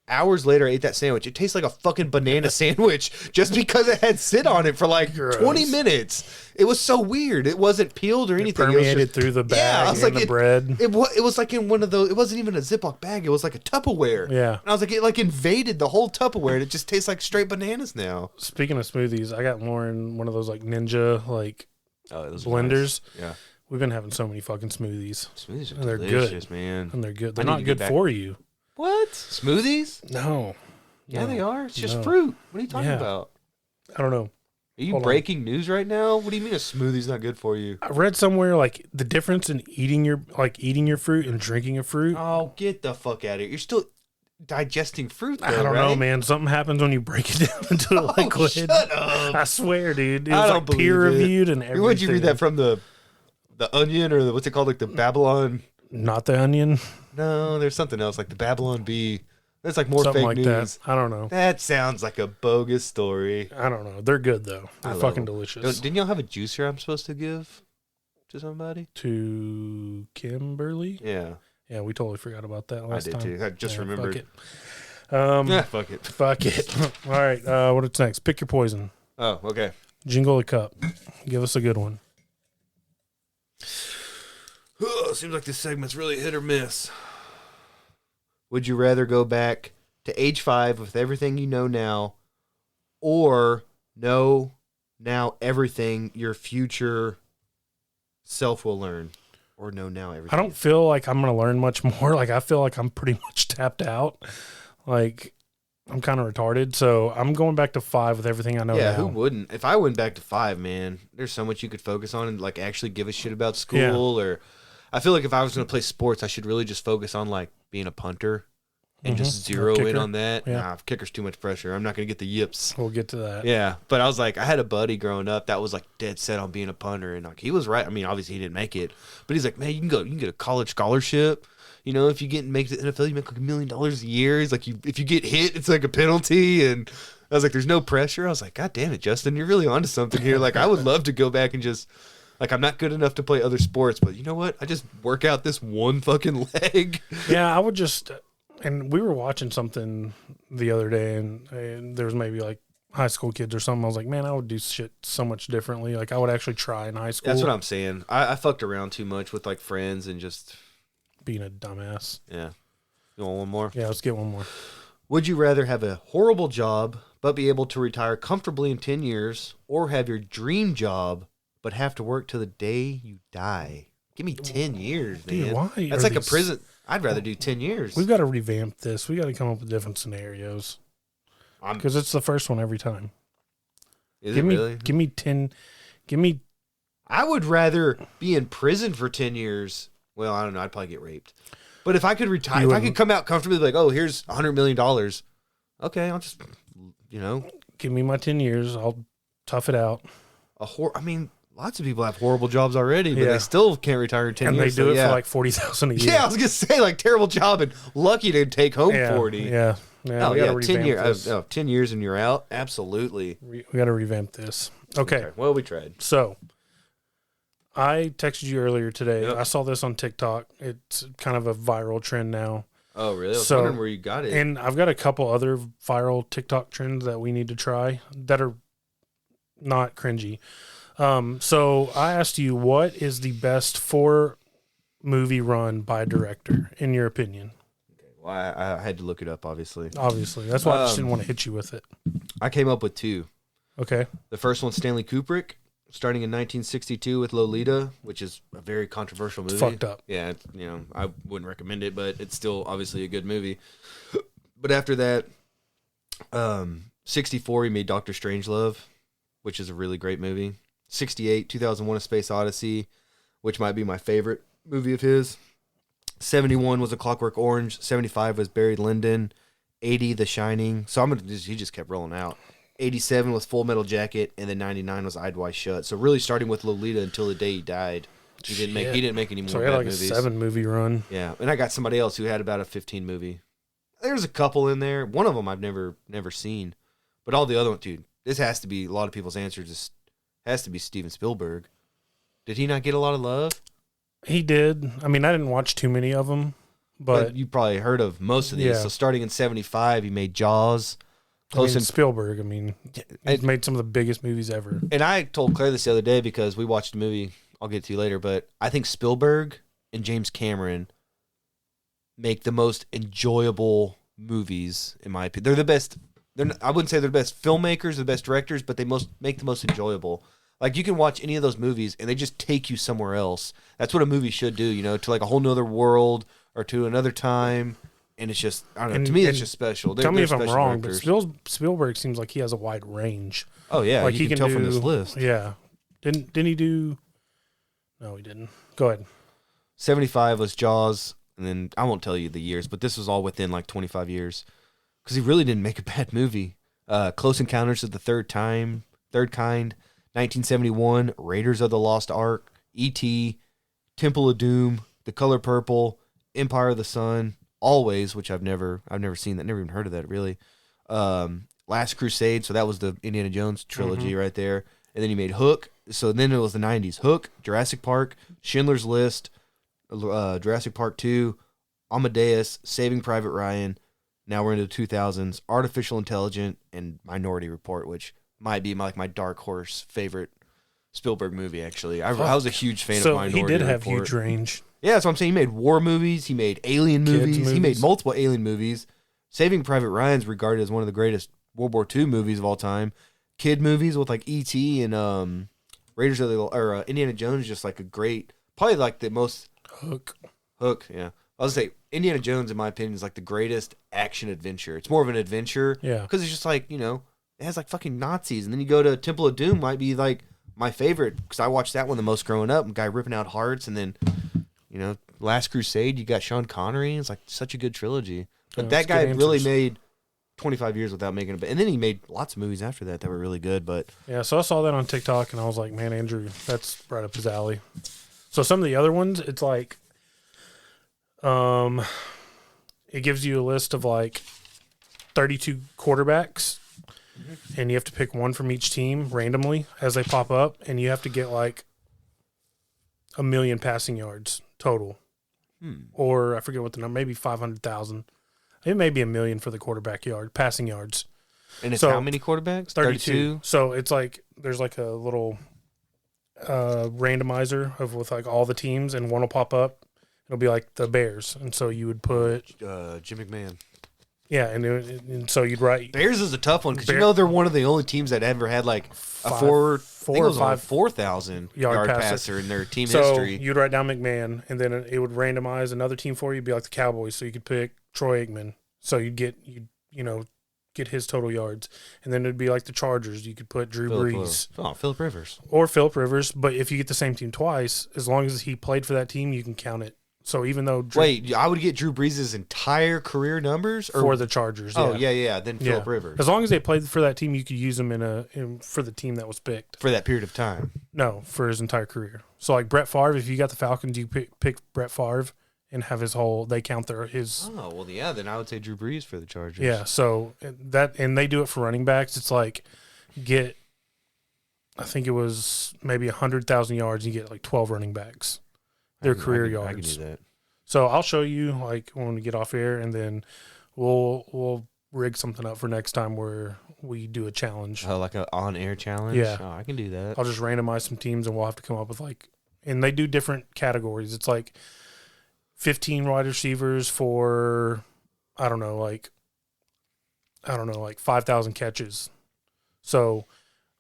Hours later, I ate that sandwich. It tastes like a fucking banana sandwich just because it had sit on it for like 20 minutes. It was so weird. It wasn't peeled or anything. It permeated through the bag and the bread. It was like in one of those. It wasn't even a Ziploc bag. It was like a Tupperware. Yeah. And I was like, it like invaded the whole Tupperware, and it just tastes like straight bananas now. Speaking of smoothies, I got Lauren one of those like Ninja those blenders. Nice. Yeah. We've been having so many fucking smoothies. Smoothies are and they're delicious, good, man. And they're good. They're not good for you. What? Smoothies? No. Yeah, they are. It's just fruit. What are you talking about? I don't know. Are you breaking news right now? What do you mean a smoothie's not good for you? I read somewhere like the difference in eating your fruit and drinking a fruit. Oh, get the fuck out of here. You're still digesting fruit, though, I don't know, man. Something happens when you break it down into a liquid. Shut up. I swear, dude. It was like peer-reviewed and everything. Where'd you read that from? The Onion or what's it called? Like the Babylon... Not the Onion. No, there's something else like the Babylon Bee. That's like more Something fake like news. that. I don't know. That sounds like a bogus story. I don't know. They're good though. They're fucking delicious. Didn't y'all have a juicer I'm supposed to give to somebody? To Kimberly? Yeah. Yeah, we totally forgot about that last time. I did too. I just remembered. Fuck it. Fuck it. Fuck it. All right. What's next? Pick your poison. Oh, okay. Jingle a cup. Give us a good one. Seems like this segment's really hit or miss. Would you rather go back to age 5 with everything you know now, or know now everything your future self will learn, or know now everything? I don't feel like I'm going to learn much more. Like, I feel like I'm pretty much tapped out. Like, I'm kind of retarded. So I'm going back to 5 with everything I know now. Who wouldn't? If I went back to 5, man, there's so much you could focus on and like actually give a shit about school. Or I feel like if I was going to play sports, I should really just focus on like being a punter and just zero in on that. Yeah. Nah, kicker's too much pressure. I'm not going to get the yips. We'll get to that. Yeah, but I was like, I had a buddy growing up that was like dead set on being a punter, and like he was right. I mean, obviously he didn't make it, but he's like, man, you can get a college scholarship. You know, if you make the NFL, you make like $1 million a year. He's like, if you get hit, it's like a penalty. And I was like, there's no pressure. I was like, God damn it, Justin, you're really onto something here. Like, I would love to go back and just, like, I'm not good enough to play other sports, but you know what? I just work out this one fucking leg. Yeah, I would just, and we were watching something the other day, and there was maybe like high school kids or something. I was like, man, I would do shit so much differently. Like, I would actually try in high school. That's what I'm saying. I fucked around too much with like friends and just being a dumbass. Yeah. You want one more? Yeah, let's get one more. Would you rather have a horrible job but be able to retire comfortably in 10 years, or have your dream job but have to work till the day you die? Give me 10 years, man. Dude, why? That's like a prison. I'd rather do 10 years. We've got to revamp this. We got to come up with different scenarios. Because it's the first one every time. Give me 10. Give me. I would rather be in prison for 10 years. Well, I don't know. I'd probably get raped. But if I could retire, if I could come out comfortably, like, oh, here's $100 million. Okay, I'll just, Give me my 10 years. I'll tough it out. I mean, lots of people have horrible jobs already, but they still can't retire in 10 years. And they do it for like $40,000 a year. Yeah, I was going to say, like, terrible job and lucky to take home 40. Yeah. Oh, yeah, 10 years. 10 years and you're out? Absolutely. We got to revamp this. Okay. Well, we tried. So, I texted you earlier today. Yep. I saw this on TikTok. It's kind of a viral trend now. Oh, really? I was wondering where you got it. And I've got a couple other viral TikTok trends that we need to try that are not cringy. So I asked you, what is the best 4-movie run by a director, in your opinion? Okay, well, I had to look it up, obviously. That's why I just didn't want to hit you with it. I came up with 2. Okay. The first one's Stanley Kubrick, starting in 1962 with Lolita, which is a very controversial movie. It's fucked up. Yeah, I wouldn't recommend it, but it's still obviously a good movie. But after that, 64, he made Doctor Strangelove, which is a really great movie. 68, 2001: A Space Odyssey, which might be my favorite movie of his. 71 was A Clockwork Orange. 75 was Barry Lyndon. 80, The Shining. So he just kept rolling out. 87 was Full Metal Jacket, and then 99 was Eyed Wide Shut. So really starting with Lolita until the day he died. He didn't make any more. So he had like movies. a 7-movie run. Yeah, and I got somebody else who had about a 15 movie. There's a couple in there. One of them I've never seen, but all the other ones, dude. This has to be a lot of people's answer. Just has to be Steven Spielberg. Did he not get a lot of love? He did. I mean, I didn't watch too many of them, but you probably heard of most of these. Yeah. So starting in 75, he made Jaws. Spielberg, I mean, he's made some of the biggest movies ever. And I told Claire this the other day because we watched a movie I'll get to later, but I think Spielberg and James Cameron make the most enjoyable movies, in my opinion. They're the best. I wouldn't say they're the best filmmakers, the best directors, but they make the most enjoyable. Like, you can watch any of those movies, and they just take you somewhere else. That's what a movie should do, to like a whole nother world or to another time. And it's just, I don't know. To me, it's just special. Tell me if I'm wrong, but Spielberg seems like he has a wide range. Oh yeah, like you can tell from this list. Yeah, didn't he do? No, he didn't. Go ahead. 75 was Jaws, and then I won't tell you the years, but this was all within like 25 years, because he really didn't make a bad movie. Close Encounters of the Third Kind, 1971, Raiders of the Lost Ark, E.T., Temple of Doom, The Color Purple, Empire of the Sun, Always, which I've never seen that, never even heard of that really. Last Crusade, so that was the Indiana Jones trilogy right there. And then he made Hook. So then it was the 90s. Hook, Jurassic Park, Schindler's List, Jurassic Park 2, Amadeus, Saving Private Ryan. Now we're into the 2000s. Artificial Intelligence and Minority Report, which might be my dark horse favorite Spielberg movie, actually. I was a huge fan of Minority Report. So he did have huge range. Yeah, that's what I'm saying. He made war movies. He made alien movies. He made multiple alien movies. Saving Private Ryan's regarded as one of the greatest World War II movies of all time. Kid movies with like E.T. and Raiders of the Indiana Jones, just like a great, probably like the most Hook. Yeah, I was gonna say Indiana Jones, in my opinion, is like the greatest action adventure. It's more of an adventure, because it's just like it has like fucking Nazis, and then you go to Temple of Doom, might be like my favorite because I watched that one the most growing up. Guy ripping out hearts, and then Last Crusade, you got Sean Connery. It's like such a good trilogy. But that guy really made 25 years without making it. And then he made lots of movies after that were really good. But yeah, so I saw that on TikTok, and I was like, man, Andrew, that's right up his alley. So some of the other ones, it's like, it gives you a list of like 32 quarterbacks, and you have to pick one from each team randomly as they pop up, and you have to get like 1 million passing yards total. Or I forget what the number, maybe 500,000. It may be 1 million for the passing yards. And it's how many quarterbacks? 32. So it's like there's like a little randomizer with like all the teams, and one will pop up. It'll be like the Bears, and so you would put Jim McMahon. Yeah, and so you'd write Bears is a tough one because they're one of the only teams that ever had like a 4,000 yard passer in their team history. So you'd write down McMahon, and then it would randomize another team for you. It'd be like the Cowboys, so you could pick Troy Aikman. So you'd get his total yards, and then it'd be like the Chargers. You could put Drew Brees. Phillip Rivers. Or Phillip Rivers, but if you get the same team twice, as long as he played for that team, you can count it. So even though I would get Drew Brees' entire career numbers for the Chargers. Oh yeah. Then Phillip Rivers. As long as they played for that team, you could use them for the team that was picked for that period of time. No, for his entire career. So like Brett Favre, if you got the Falcons, you pick Brett Favre and have his whole. They count his. Oh well, yeah. Then I would say Drew Brees for the Chargers. Yeah. So and they do it for running backs. It's like I think it was maybe 100,000 yards. You get like 12 running backs. Their career yards. I can do that. So I'll show you like when we get off air, and then we'll rig something up for next time where we do a challenge. Oh, like an on-air challenge? Yeah. Oh, I can do that. I'll just randomize some teams, and we'll have to come up with and they do different categories. It's like 15 wide receivers for, I don't know, like 5,000 catches. So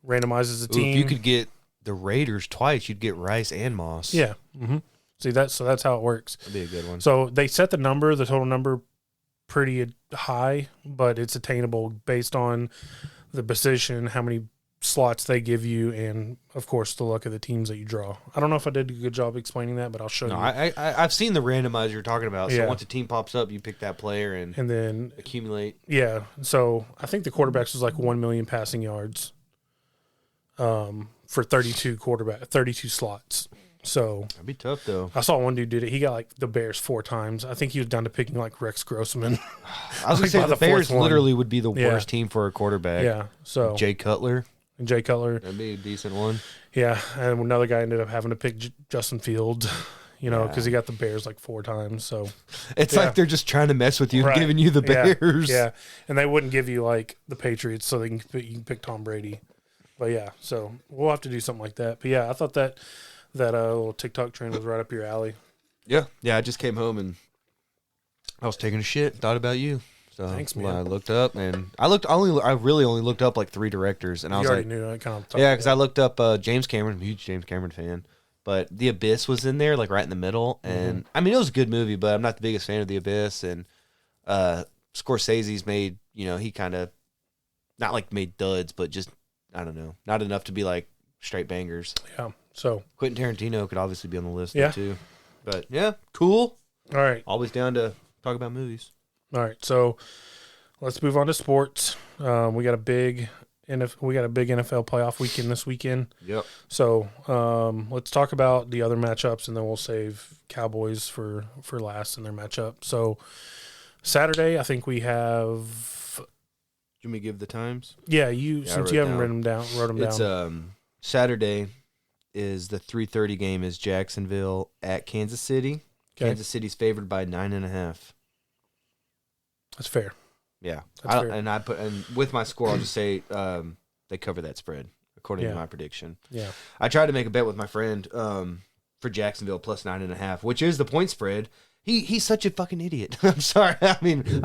randomizes the team. If you could get the Raiders twice, you'd get Rice and Moss. Yeah. Mm-hmm. See, that's how it works. That'd be a good one. So they set the total number pretty high, but it's attainable based on the position, how many slots they give you, and, of course, the luck of the teams that you draw. I don't know if I did a good job explaining that, but I'll show you. I've seen the randomizer you're talking about. So once a team pops up, you pick that player and then accumulate. Yeah. So I think the quarterbacks was like 1 million passing yards for 32 slots. So that'd be tough, though. I saw one dude did it. He got like the Bears 4 times. I think he was down to picking like Rex Grossman. I was gonna say the Bears literally would be the worst team for a quarterback. Yeah. So Jay Cutler. That'd be a decent one. Yeah, and another guy ended up having to pick Justin Fields. Because he got the Bears like 4 times. So it's like they're just trying to mess with you and giving you the Bears. Yeah, and they wouldn't give you like the Patriots, so you can pick Tom Brady. But yeah, so we'll have to do something like that. But yeah, I thought that little TikTok trend was right up your alley. Yeah. I just came home and I was taking a shit. Thought about you. So thanks, man. I looked up and I really only looked up like 3 directors, and I was like, knew I kind of because I looked up James Cameron. I'm a huge James Cameron fan, but The Abyss was in there, like right in the middle, and I mean it was a good movie, but I'm not the biggest fan of The Abyss. And Scorsese's made he kind of not like made duds, but just I don't know, not enough to be like straight bangers. Yeah. So Quentin Tarantino could obviously be on the list too. But yeah, cool. All right. Always down to talk about movies. All right. So let's move on to sports. We got a big NFL playoff weekend this weekend. Yep. So let's talk about the other matchups, and then we'll save Cowboys for last in their matchup. So Saturday, I think we have. You want me to give the times? Yeah, since you haven't wrote them down. It's Saturday is the 3:30 game is Jacksonville at Kansas City. Okay. Kansas City's favored by 9.5. That's fair. Yeah, fair. And with my score, I'll just say they cover that spread according to my prediction. Yeah, I tried to make a bet with my friend for Jacksonville plus 9.5, which is the point spread. He's such a fucking idiot. I'm sorry. I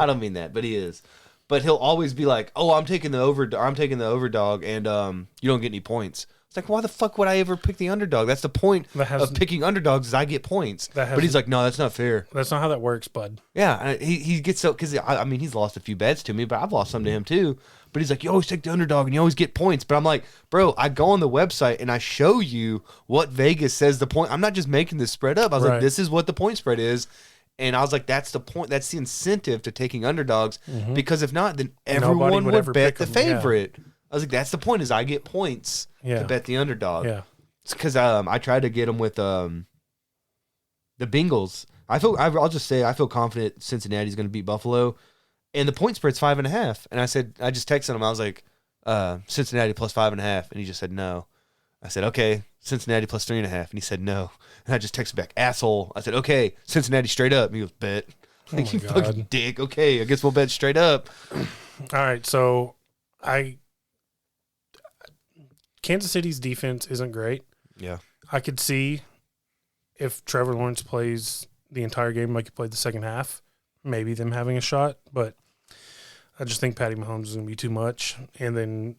don't mean that, but he is. But he'll always be like, "Oh, I'm taking the overdog, and you don't get any points." It's like, why the fuck would I ever pick the underdog? That's the point of picking underdogs is I get points. But he's like, no, that's not fair. That's not how that works, bud. Yeah, he gets so because he's lost a few bets to me, but I've lost some to him too. But he's like, you always take the underdog and you always get points. But I'm like, bro, I go on the website and I show you what Vegas says the point. I'm not just making this spread up. I was like, this is what the point spread is. And I was like, that's the point. That's the incentive to taking underdogs. Mm-hmm. Because if not, then everyone would bet the favorite. Yeah. I was like, that's the point is I get points to bet the underdog. Yeah. It's because I tried to get them with the Bengals. I'll just say I feel confident Cincinnati's going to beat Buffalo. And the point spread's 5.5. And I just texted him. I was like, Cincinnati plus 5.5. And he just said no. I said, okay, Cincinnati plus 3.5. And he said no. And I just texted back, asshole. I said, okay, Cincinnati straight up. And he goes, bet. Oh like, you fucking dick. Okay, I guess we'll bet straight up. All right, so Kansas City's defense isn't great. Yeah. I could see if Trevor Lawrence plays the entire game like he played the second half, maybe them having a shot. But I just think Patty Mahomes is going to be too much. And then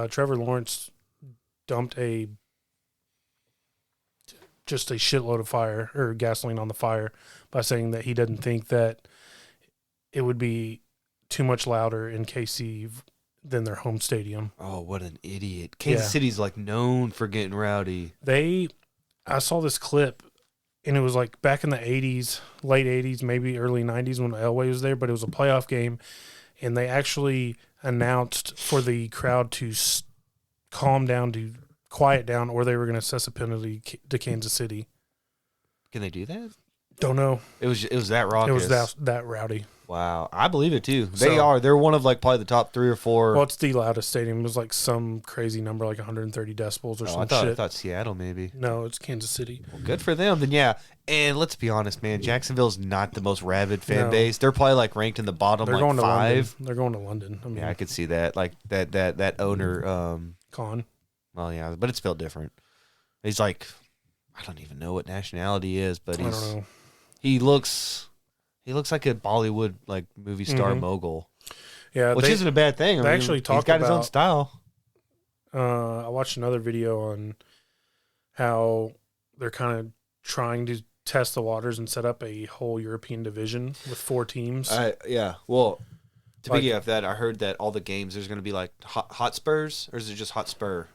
Trevor Lawrence dumped just a shitload of fire or gasoline on the fire by saying that he doesn't think that it would be too much louder in KC than their home stadium. Oh, what an idiot. Kansas City's like known for getting rowdy. I saw this clip and it was like back in the 80s, late 80s, maybe early 90s when Elway was there, but it was a playoff game and they actually announced for the crowd to calm down, to quiet down, or they were going to assess a penalty to Kansas City. Can they do that? Don't know. It was that raucous. It was that rowdy. Wow. I believe it too. They're one of like probably the top 3 or 4. Well, it's the loudest stadium. It was like some crazy number, like 130 decibels or some shit. I thought Seattle maybe. No, it's Kansas City. Well, good for them. Then yeah. And let's be honest, man, Jacksonville's not the most rabid fan base. They're probably like ranked in the bottom They're like going 5. They're going to London. Yeah, I could see that. Like that owner Khan. Well, yeah, but it's spelled different. He's like, I don't even know what nationality he is, but I don't know. He looks like a Bollywood like movie star mogul. Yeah, which isn't a bad thing. Actually talked he's got his own style. I watched another video on how they're kind of trying to test the waters and set up a whole European division with 4 teams. Yeah. Well, to piggyback that, I heard that all the games there's going to be like Hotspurs, or is it just Hotspur?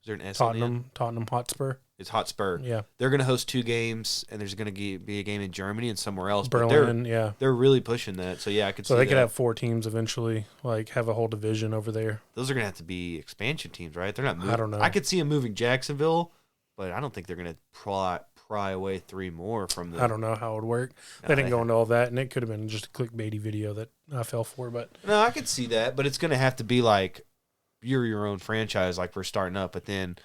Is there an S? Tottenham Hotspur. It's Hotspur. Yeah. They're going to host 2 games, and there's going to be a game in Germany and somewhere else. Berlin, but they're really pushing that. So, yeah, I could see that. So they could have 4 teams eventually, like have a whole division over there. Those are going to have to be expansion teams, right? They're not moving. I don't know. I could see them moving Jacksonville, but I don't think they're going to pry away 3 more from the... I don't know how it would work. They didn't go into all that, and it could have been just a clickbaity video that I fell for. But no, I could see that, but it's going to have to be like you're your own franchise, like we're starting up, but then...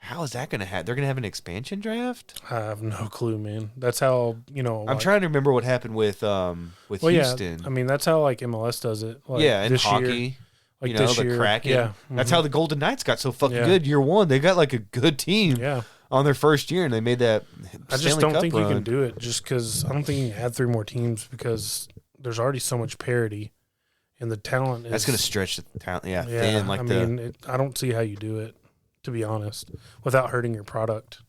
How is that going to happen? They're going to have an expansion draft? I have no clue, man. That's how, I'm trying to remember what happened with Houston. Yeah, I mean, that's how, like, MLS does it. Like, and hockey. Like the Kraken. Yeah. Mm-hmm. That's how the Golden Knights got so fucking good year 1. They got, like, a good team on their first year, and they made that I just don't think you can do it just because I don't think you can add 3 more teams because there's already so much parity, and the talent is... That's going to stretch the talent, thin. Like I don't see how you do it, to be honest, without hurting your product.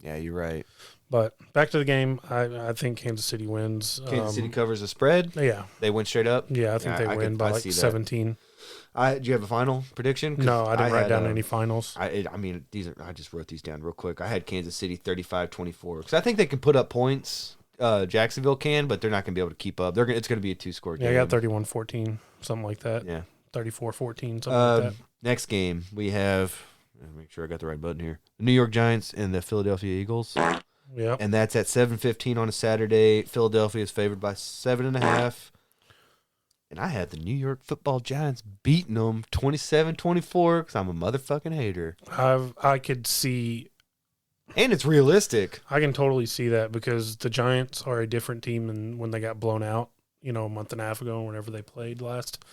Yeah, you're right. But back to the game, I think Kansas City wins. Kansas City covers the spread? Yeah. They win straight up? Yeah, I think they win by like 17. Do you have a final prediction? No, I didn't write down any finals. I just wrote these down real quick. I had Kansas City 35-24 because I think they can put up points. Jacksonville can, but they're not going to be able to keep up. It's going to be a 2-score game. Yeah, I got 31-14, something like that. Yeah. 34-14, something like that. Next game, we have... Make sure I got the right button here. The New York Giants and the Philadelphia Eagles. Yep. And that's at 7:15 on a Saturday. Philadelphia is favored by 7.5. And I had the New York Football Giants beating them 27-24 because I'm a motherfucking hater. I could see, and it's realistic. I can totally see that because the Giants are a different team than when they got blown out, a month and a half ago, whenever they played last.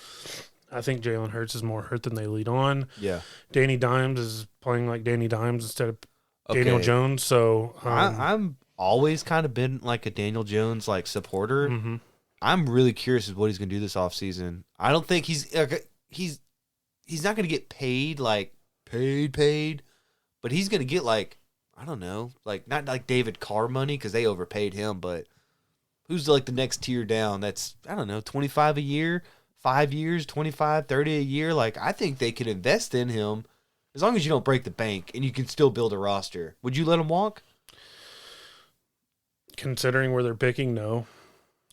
I think Jalen Hurts is more hurt than they lead on. Yeah. Danny Dimes is playing like Danny Dimes instead of Daniel Jones. So I'm always kind of been like a Daniel Jones like supporter. Mm-hmm. I'm really curious as what he's going to do this offseason. I don't think he's not going to get paid like paid, but he's going to get like, I don't know, like not like David Carr money because they overpaid him, but who's like the next tier down? That's, I don't know, 25 a year, 5 years, 25, 30 a year. Like, I think they can invest in him as long as you don't break the bank and you can still build a roster. Would you let him walk? Considering where they're picking, no.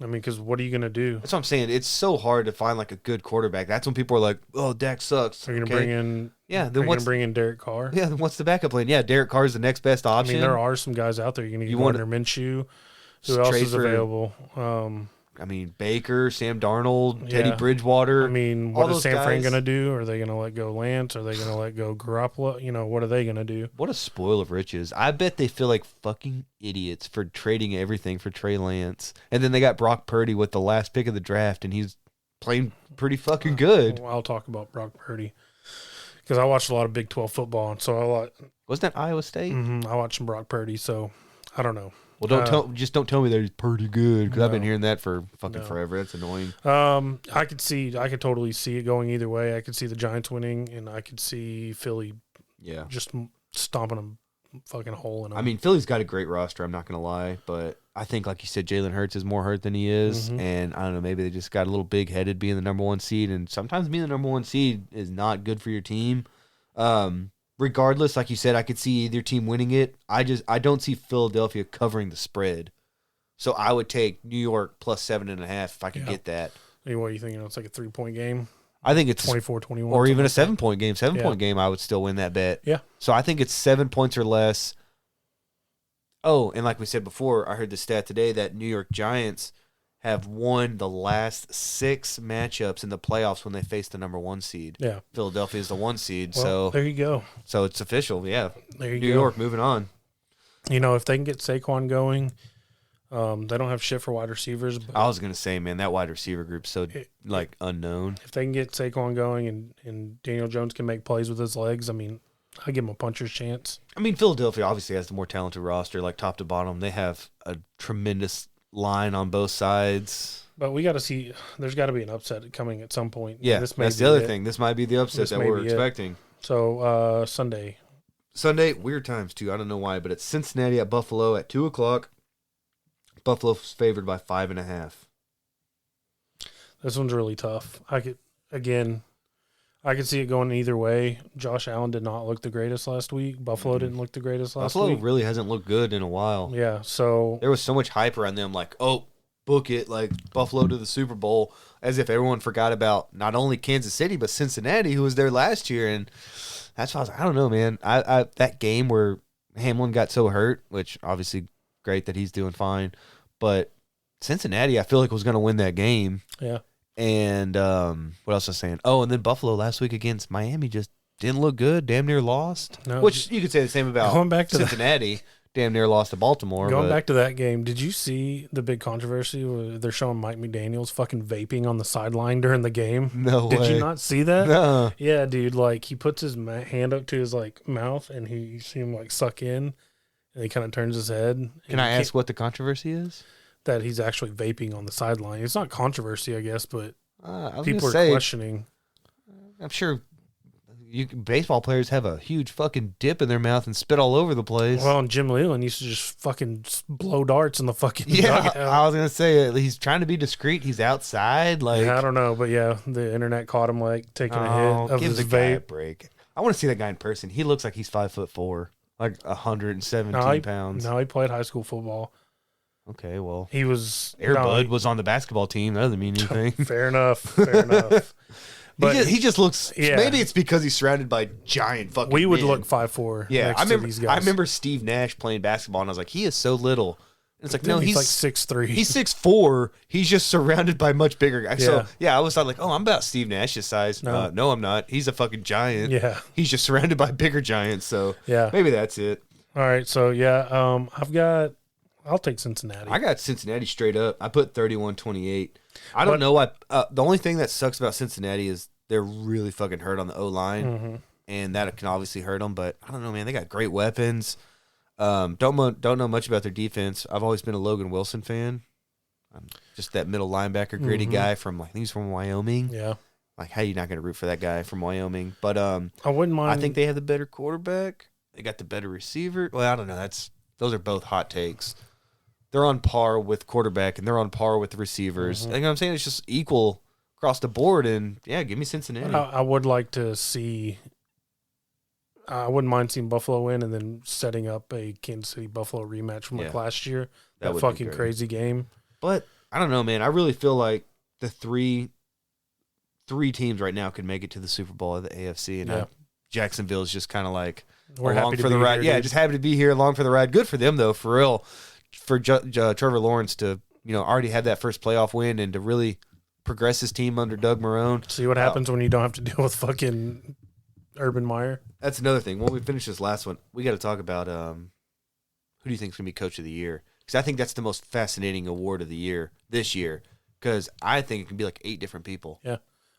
I mean, because what are you going to do? That's what I'm saying. It's so hard to find like a good quarterback. That's when people are like, "Oh, Dak sucks." They're going to bring in, then what's bring in Derek Carr? Yeah, then what's the backup plan? Yeah, Derek Carr is the next best option. I mean, there are some guys out there. You're going to get Gardner Minshew. Who else is available? I mean, Baker, Sam Darnold, Teddy Bridgewater. I mean, what is San Fran going to do? Are they going to let go Lance? Are they going to let go Garoppolo? What are they going to do? What a spoil of riches. I bet they feel like fucking idiots for trading everything for Trey Lance. And then they got Brock Purdy with the last pick of the draft, and he's playing pretty fucking good. Well, I'll talk about Brock Purdy because I watched a lot of Big 12 football. And so wasn't that Iowa State? Mm-hmm, I watched some Brock Purdy, so I don't know. Well, don't tell me that he's pretty good because I've been hearing that for fucking forever. That's annoying. I could totally see it going either way. I could see the Giants winning, and I could see Philly, just stomping a fucking hole in them. I mean, Philly's got a great roster. I'm not gonna lie, but I think, like you said, Jalen Hurts is more hurt than he is, and I don't know. Maybe they just got a little big headed being the number one seed, and sometimes being the number one seed is not good for your team. Regardless, like you said, I could see either team winning it. I don't see Philadelphia covering the spread. So I would take New York plus 7.5 if I could get that. Hey, what are you thinking? It's like a 3-point game? I think it's 24-21. Or even a 7-point game. 7-point game, I would still win that bet. Yeah. So I think it's 7 points or less. Oh, and like we said before, I heard the stat today that New York Giants have won the last 6 matchups in the playoffs when they faced the number 1 seed. Yeah. Philadelphia is the 1 seed. Well, so there you go. So it's official, yeah. There you go. New York moving on. If they can get Saquon going, they don't have shit for wide receivers. But I was going to say, man, that wide receiver group's so unknown. If they can get Saquon going and Daniel Jones can make plays with his legs, I mean, I give him a puncher's chance. I mean, Philadelphia obviously has the more talented roster, like top to bottom. They have a tremendous line on both sides. But we got to see. There's got to be an upset coming at some point. Yeah, that's the other thing. This might be the upset that we're expecting. So Sunday, weird times too. I don't know why, but it's Cincinnati at Buffalo at 2:00. Buffalo's favored by 5.5. This one's really tough. I could see it going either way. Josh Allen did not look the greatest last week. Buffalo didn't look the greatest last week. Buffalo really hasn't looked good in a while. Yeah, so there was so much hype around them, like, oh, book it, like Buffalo to the Super Bowl, as if everyone forgot about not only Kansas City but Cincinnati, who was there last year. And that's why I was like, I don't know, man. I that game where Hamlin got so hurt, which obviously great that he's doing fine, but Cincinnati, I feel like was going to win that game. Yeah. And what else was I saying? Oh, and then Buffalo last week against Miami just didn't look good. Damn near lost. No, which you could say the same about going back to Cincinnati. Damn near lost to Baltimore. Going back to that game, did you see the big controversy where they're showing Mike McDaniels fucking vaping on the sideline during the game? No way. Did you not see that? No. Yeah, dude. Like, he puts his hand up to his, mouth, and you see him, suck in, and he kind of turns his head. Can I ask what the controversy is? That he's actually vaping on the sideline. It's not controversy, I guess, but people are questioning. I'm sure baseball players have a huge fucking dip in their mouth and spit all over the place. Well, and Jim Leland used to just fucking blow darts in the fucking dugout. I was going to say, he's trying to be discreet. He's outside. I don't know, but yeah, the internet caught him, taking a hit of his vape. Guy a break. I want to see that guy in person. He looks like he's 5'4", like 117 pounds. No, he played high school football. Okay, well. He was... Air Bud was on the basketball team. That doesn't mean anything. Fair enough. But he just looks. Yeah. Maybe it's because he's surrounded by giant fucking. We would men. look 5'4". Yeah, next to these guys. I remember Steve Nash playing basketball, and I was like, he is so little. And it's like, no, he's like 6'3". He's 6'4". He's just surrounded by much bigger guys. Yeah. So yeah, I was like, oh, I'm about Steve Nash's size. No. No, I'm not. He's a fucking giant. Yeah. He's just surrounded by bigger giants. So Yeah. maybe that's it. All right, so yeah, I'll take Cincinnati. I got Cincinnati straight up. I put 31-28. I don't know why. The only thing that sucks about Cincinnati is they're really fucking hurt on the O-line, and that can obviously hurt them. But I don't know, man. They got great weapons. Don't know much about their defense. I've always been a Logan Wilson fan. I'm just that middle linebacker, gritty guy from I think he's from Wyoming. Yeah. Like, how are you not going to root for that guy from Wyoming? But I wouldn't mind. I think they have the better quarterback. They got the better receiver. Well, I don't know. Those are both hot takes. They're on par with quarterback, and they're on par with the receivers. You know what I'm saying? It's just equal across the board, and yeah, give me Cincinnati. I would like to see. I wouldn't mind seeing Buffalo win and then setting up a Kansas City Buffalo rematch from last year. That would be fucking great. crazy game. But I don't know, man. I really feel like the three teams right now could make it to the Super Bowl of the AFC, and Jacksonville is just kind of like We're along happy to for the be ride. here, Yeah, dude. just happy to be here, along for the ride. Good for them, though, for real. For Trevor Lawrence to already have that first playoff win and to really progress his team under Doug Marrone. See what happens when you don't have to deal with fucking Urban Meyer. That's another thing. When we finish this last one, we got to talk about who do you think is going to be Coach of the Year? Because I think that's the most fascinating award of the year this year. Because I think it can be like 8 different people. Yeah,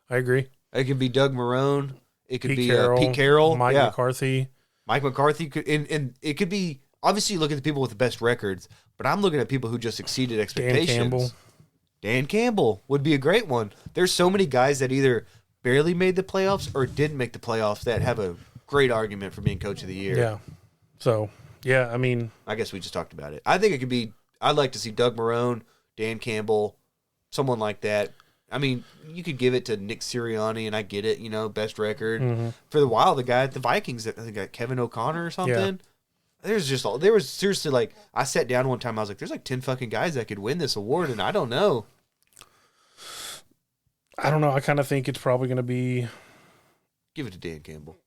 I agree. It could be Doug Marrone. It could be Pete Carroll, Carroll, Mike McCarthy. Mike McCarthy could, and it could be obviously you look at the people with the best records, but I'm looking at people who just exceeded expectations. Dan Campbell would be a great one. There's so many guys that either barely made the playoffs or didn't make the playoffs that have a great argument for being Coach of the Year. Yeah. So yeah, I mean, I guess we just talked about it. I think it could be. I'd like to see Doug Marrone, Dan Campbell, someone like that. I mean, you could give it to Nick Sirianni, and I get it, best record. For the while, the guy at the Vikings, I think got Kevin O'Connor or something. There was seriously like, I sat down one time, I was like, there's like 10 fucking guys that could win this award, and I don't know. I don't know. I kind of think it's probably going to be. Give it to Dan Campbell.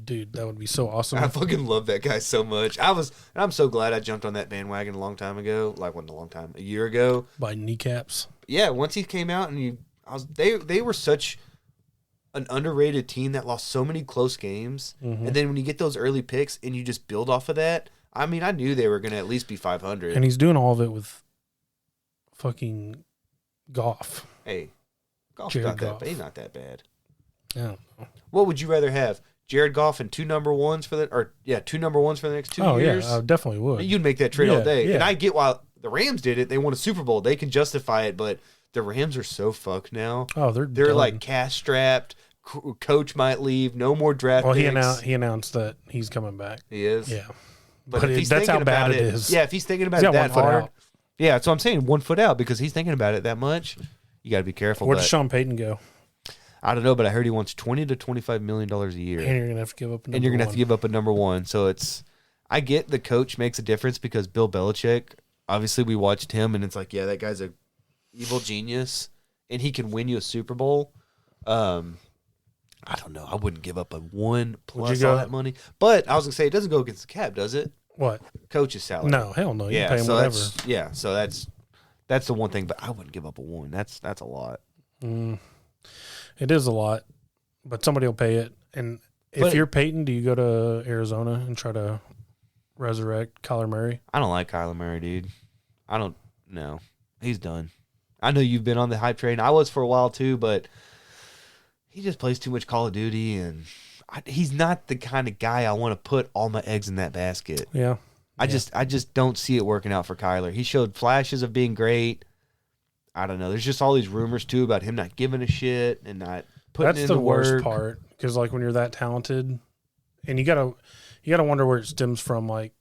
Dude, that would be so awesome. I fucking love that guy so much. I'm so glad I jumped on that bandwagon a long time ago. Like, wasn't a long time, a year ago. By kneecaps. Yeah, once he came out and they were such an underrated team that lost so many close games. And then when you get those early picks and you just build off of that, I mean, I knew they were going to at least be 500. And he's doing all of it with fucking Goff. Hey, Goff's Jared not Goff. that. He's not that bad. Yeah. What would you rather have? Jared Goff and 2 number ones for the next 2 years? Yeah, I definitely would. You'd make that trade all day. Yeah. And I get why the Rams did it. They won a Super Bowl. They can justify it, but the Rams are so fucked now. Oh, they're They're done. like cash strapped. Coach might leave. No more draft picks. Well, he announced that he's coming back. He is? Yeah. But if he's that's thinking how bad about it is. Yeah, if he's thinking about He's it got that 1 foot hard. out. Yeah, that's what I'm saying. 1 foot out because he's thinking about it that much. You got to be careful. Where but does Sean Payton go? I don't know, but I heard he wants $20 to $25 million a year. And you're going to have to give up And you're going to have to give up a number 1. So I get the coach makes a difference because Bill Belichick, obviously we watched him and it's like, yeah, that guy's a evil genius and he can win you a Super Bowl. I don't know. I wouldn't give up a 1 plus all that money. But I was going to say, it doesn't go against the cap, does it? What? Coach's salary. No, hell no. You can pay him whatever. So that's the one thing, but I wouldn't give up a 1. That's a lot. It is a lot, but somebody will pay it. And if you're Peyton, do you go to Arizona and try to resurrect Kyler Murray? I don't like Kyler Murray, dude. I don't know. He's done. I know you've been on the hype train. I was for a while too, but he just plays too much Call of Duty, and he's not the kind of guy I want to put all my eggs in that basket. Yeah. I just don't see it working out for Kyler. He showed flashes of being great. I don't know. There's just all these rumors too about him not giving a shit and not putting in the work. That's the worst part, because like when you're that talented, and you gotta wonder where it stems from. Like,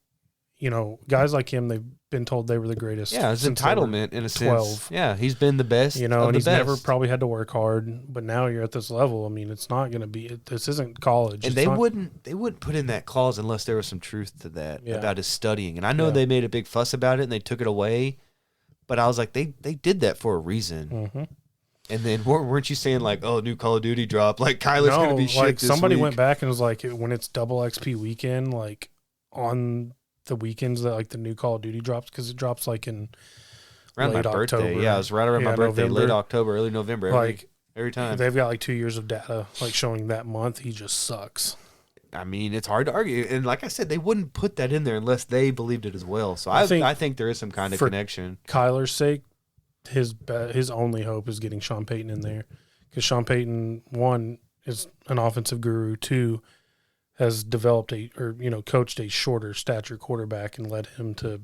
guys like him, they've been told they were the greatest. Yeah, it's entitlement in a 12. sense. Yeah, he's been the best. And he's never probably had to work hard. But now you're at this level. I mean, it's not going to be. This isn't college. And they wouldn't put in that clause unless there was some truth to that about his studying. And I know they made a big fuss about it and they took it away. But I was like, they did that for a reason. And then weren't you saying like, oh, new Call of Duty drop? Like Kyler's going to be shit like this somebody week. went back and was like, when it's double XP weekend, like on the weekends that like the new Call of Duty drops, because it drops like in around late my birthday. October. Yeah, it was right around my birthday, November. late October, early November. Every time. They've got like 2 years of data like showing that month. He just sucks. I mean, it's hard to argue. And like I said, they wouldn't put that in there unless they believed it as well. So I think there is some kind of connection. Kyler's sake, his only hope is getting Sean Payton in there, because Sean Payton, one, is an offensive guru, two, has developed coached a shorter stature quarterback and led him to,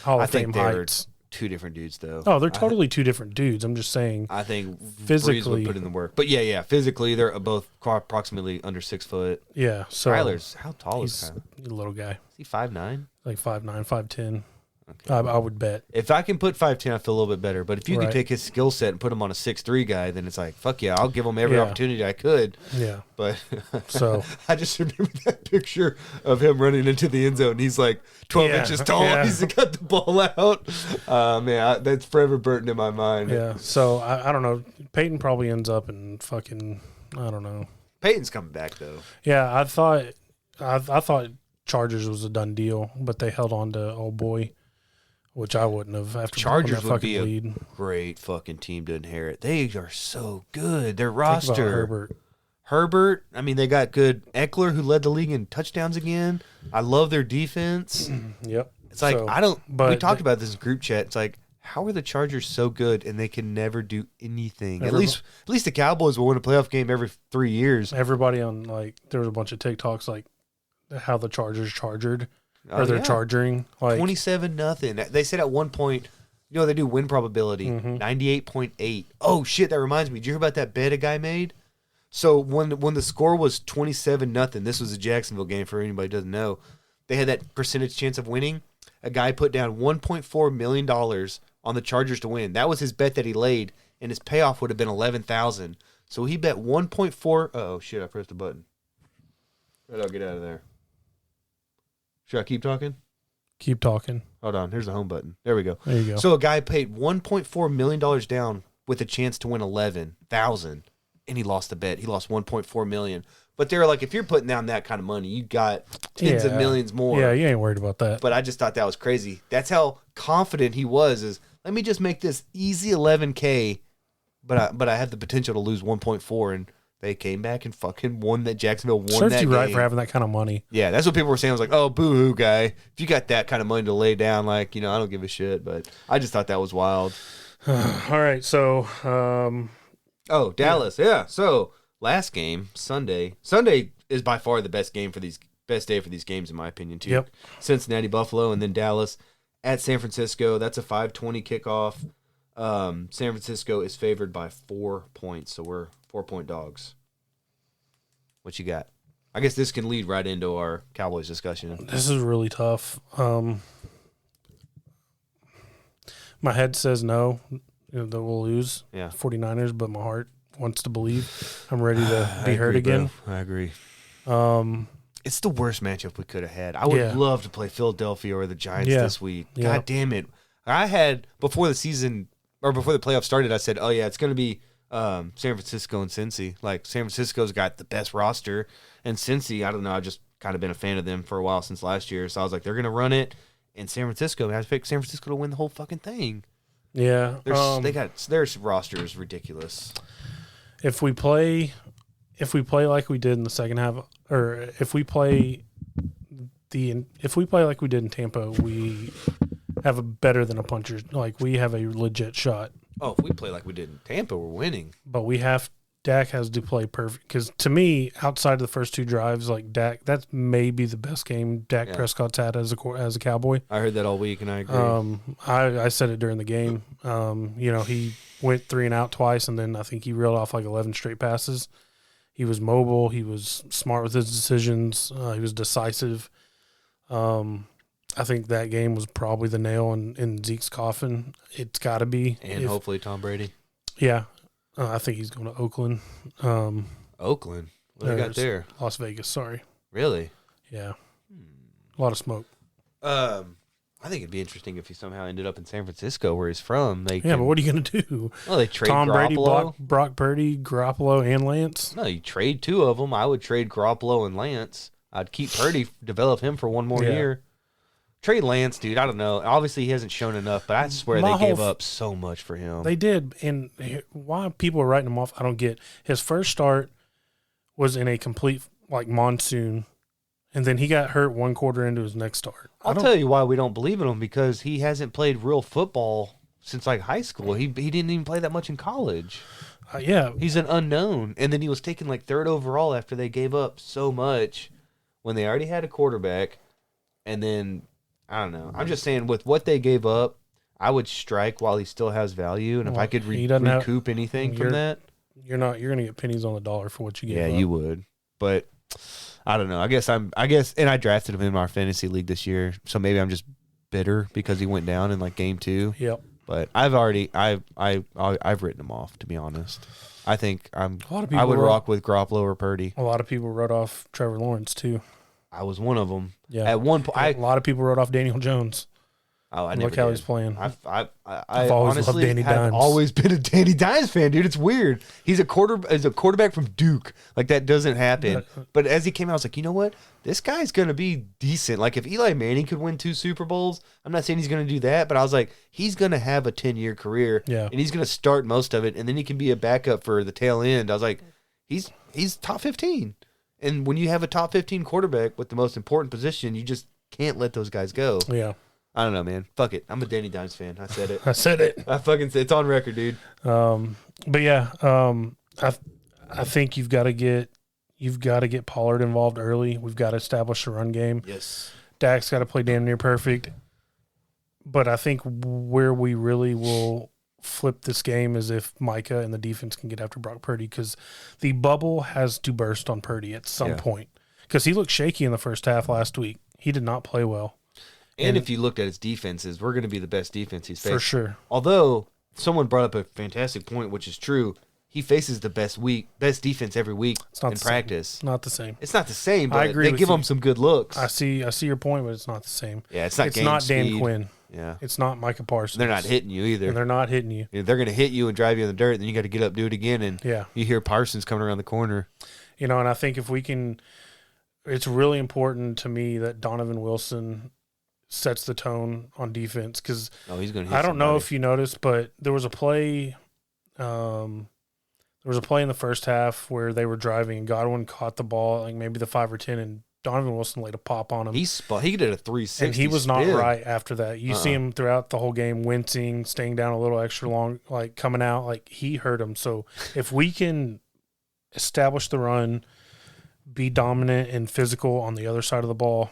Hall of Fame heights. Two different dudes, though. Oh, they're totally two different dudes. I'm just saying. I think physically Breeze would put in the work, but yeah, physically they're both approximately under 6 foot. Yeah, so Kyler's how tall is Kyler? He's a little guy. Is he 5'9"? Like 5'9", 5'10". Okay. I would bet. If I can put 5'10", I feel a little bit better. But if you can take his skill set and put him on a 6'3" guy, then it's like, fuck yeah, I'll give him every opportunity I could. Yeah. But so I just remember that picture of him running into the end zone. He's like 12 inches tall. Yeah. He's got the ball out. Man, that's forever burnt in my mind. Yeah. So I don't know. Peyton probably ends up in fucking, I don't know. Peyton's coming back though. Yeah, I thought Chargers was a done deal, but they held on to old boy, which I wouldn't have. After Chargers that would be lead. a great fucking team to inherit. They are so good. Their roster. Herbert. I mean, they got good Eckler, who led the league in touchdowns again. I love their defense. Yep. It's like, we talked about this in group chat. It's like, how are the Chargers so good and they can never do anything? At least the Cowboys will win a playoff game every 3 years. Everybody on, like, there was a bunch of TikToks, like, how the Chargers charged. Or they're charging. Like 27-0. They said at one point, they do win probability, 98.8. Oh, shit, that reminds me. Did you hear about that bet a guy made? So when the score was 27-0, this was a Jacksonville game for anybody who doesn't know, they had that percentage chance of winning. A guy put down $1.4 million on the Chargers to win. That was his bet that he laid, and his payoff would have been $11,000. So he bet 1.4. Oh, shit, I pressed a button. I'll get out of there. Should I keep talking? Keep talking. Hold on. Here's the home button. There we go. There you go. So a guy paid $1.4 million down with a chance to win $11,000, and he lost the bet. He lost $1.4 million. But they're like, if you're putting down that kind of money, you got tens of millions more. Yeah, you ain't worried about that. But I just thought that was crazy. That's how confident he was. Is let me just make this easy $11K, but I have the potential to lose 1.4 and. They came back and fucking won that. Jacksonville won Serves that you game. right for having that kind of money. Yeah, that's what people were saying. I was like, oh, boo-hoo, guy. If you got that kind of money to lay down, like, I don't give a shit. But I just thought that was wild. All right, so. Dallas, yeah. So, last game, Sunday. Sunday is by far the best day for these games, in my opinion, too. Yep. Cincinnati, Buffalo, and then Dallas at San Francisco. That's a 5:20 kickoff. San Francisco is favored by 4 points, so we're 4-point dogs. What you got? I guess this can lead right into our Cowboys discussion. This is really tough. My head says no, that we'll lose 49ers, but my heart wants to believe. I'm ready to be hurt again. Bro. I agree. It's the worst matchup we could have had. I would love to play Philadelphia or the Giants this week. God damn it. I had, before the season, or before the playoffs started, I said, oh, yeah, it's going to be San Francisco and Cincy. Like, San Francisco's got the best roster, and Cincy, I don't know, I've just kind of been a fan of them for a while since last year. So I was like, they're going to run it, and San Francisco, I have to pick San Francisco to win the whole fucking thing. Yeah. Their roster is ridiculous. If we play like we did in the second half, or if we play like we did in Tampa, we have a better than a puncher. Like, we have a legit shot. Oh, if we play like we did in Tampa, we're winning. But Dak has to play perfect. Because to me, outside of the first two drives, like Dak, that's maybe the best game Dak Prescott's had as a Cowboy. I heard that all week, and I agree. I said it during the game. He went 3 and out twice, and then I think he reeled off like 11 straight passes. He was mobile. He was smart with his decisions. He was decisive. I think that game was probably the nail in Zeke's coffin. It's got to be. And hopefully Tom Brady. Yeah. I think he's going to Oakland. Oakland? What do they got there? Las Vegas, sorry. Really? Yeah. A lot of smoke. I think it'd be interesting if he somehow ended up in San Francisco, where he's from. But what are you going to do? Well, they trade Tom Brady, Garoppolo. Brock Purdy, Garoppolo, and Lance? No, you trade 2 of them. I would trade Garoppolo and Lance. I'd keep Purdy, develop him for 1 more year. Trade Lance, dude. I don't know. Obviously, he hasn't shown enough, but I swear they gave up so much for him. They did. And why people are writing him off, I don't get. His first start was in a complete, monsoon. And then he got hurt 1 quarter into his next start. I'll tell you why we don't believe in him, because he hasn't played real football since high school. He didn't even play that much in college. He's an unknown. And then he was taken 3rd overall after they gave up so much when they already had a quarterback. And then, I don't know. I'm just saying, with what they gave up, I would strike while he still has value. And if I could recoup anything from that. You're going to get pennies on the dollar for what you gave up. Yeah, you would. But I don't know. I guess, and I drafted him in our fantasy league this year, so maybe I'm just bitter because he went down in game 2. Yep. But I've written him off, to be honest. I think I would rock with Garoppolo or Purdy. A lot of people wrote off Trevor Lawrence too. I was one of them. Yeah. At one point, a lot of people wrote off Daniel Jones. Oh, I never Look how did. he's playing. I've always honestly loved Danny Dimes. always been a Danny Dimes fan, dude. It's weird. He's a quarterback from Duke. That doesn't happen. But as he came out, I was like, you know what? This guy's gonna be decent. If Eli Manning could win 2 Super Bowls, I'm not saying he's gonna do that, but I was like, he's gonna have a 10-year career. Yeah. And he's gonna start most of it, and then he can be a backup for the tail end. I was like, he's top 15. And when you have a top 15 quarterback with the most important position, you just can't let those guys go. Yeah. I don't know, man. Fuck it. I'm a Danny Dimes fan. I said it. I said it. I fucking said it's on record, dude. But yeah, I think you've got to get Pollard involved early. We've got to establish a run game. Yes. Dak's got to play damn near perfect. But I think where we really will flip this game is if Micah and the defense can get after Brock Purdy, because the bubble has to burst on Purdy at some point, because he looked shaky in the first half last week. He did not play well. And if you looked at his defenses, we're going to be the best defense he's faced. For sure. Although, someone brought up a fantastic point, which is true. He faces the best defense every week in practice. It's not the same. It's not the same, but I agree they give him some good looks. I see your point, but it's not the same. Yeah, it's not Dan Quinn. Yeah. It's not Micah Parsons. They're not hitting you either. And they're not hitting you. They're going to hit you and drive you in the dirt, and then you got to get up, do it again, and you hear Parsons coming around the corner. And I think if we can – it's really important to me that Donovan Wilson – sets the tone on defense, because he's going to hit I don't know if you noticed, but there was a play in the first half where they were driving and Godwin caught the ball maybe the 5 or 10, and Donovan Wilson laid a pop on him. He did a 360 and he was spin. not right after that. You see him throughout the whole game wincing, staying down a little extra long, coming out, he hurt him. So if we can establish the run, be dominant and physical on the other side of the ball,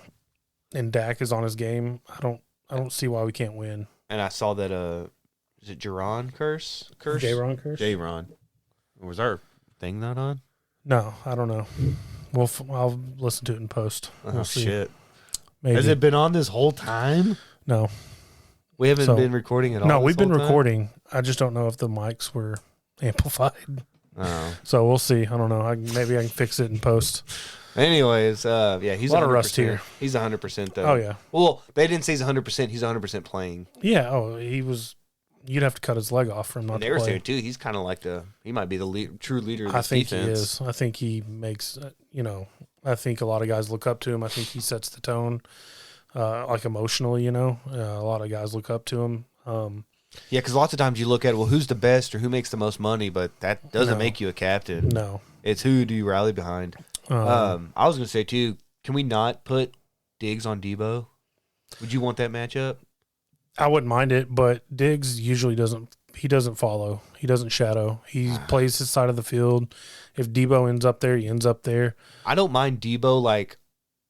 and Dak is on his game, I don't see why we can't win. And I saw that is it Jaron curse? J-Ron curse? J-Ron. Was our thing not on? No, I don't know. I'll listen to it in post. We'll see. Shit. Maybe. Has it been on this whole time? No. We haven't been recording at all. No, we've been recording. I just don't know if the mics were amplified. Oh. So we'll see. I don't know. Maybe I can fix it in post. Anyways, he's a lot of rust here. He's 100% though. Oh yeah. Well, they didn't say he's 100%. He's 100% playing. Yeah. Oh, he was. You'd have to cut his leg off for him not to play. They were saying too. He's kind of he might be the true leader of this defense. I think he is. I think he makes. I think a lot of guys look up to him. I think he sets the tone, emotionally. A lot of guys look up to him. Yeah, because lots of times you look at who's the best or who makes the most money, but that doesn't make you a captain. No, it's who do you rally behind. I was going to say, too, can we not put Diggs on Debo? Would you want that matchup? I wouldn't mind it, but Diggs usually doesn't follow. He doesn't shadow. He plays his side of the field. If Debo ends up there, he ends up there. I don't mind Debo,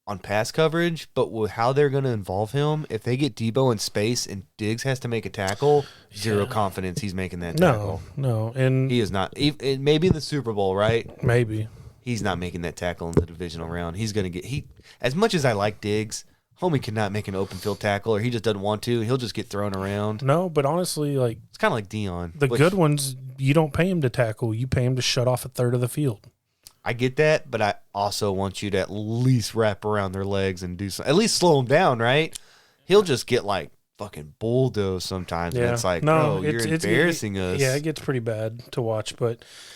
on pass coverage, but with how they're going to involve him, if they get Debo in space and Diggs has to make a tackle, zero confidence he's making that tackle. No. And he is not. Maybe in the Super Bowl, right? Maybe. He's not making that tackle in the divisional round. He's going to get as much as I like Diggs, homie cannot make an open field tackle, or he just doesn't want to. He'll just get thrown around. No, but honestly, it's kind of like Dion. The good ones, you don't pay him to tackle. You pay him to shut off a third of the field. I get that, but I also want you to at least wrap around their legs and do something. At least slow them down, right? he'll just get like fucking bulldozed sometimes. And it's like, no, you're embarrassing us. Yeah, it gets pretty bad to watch,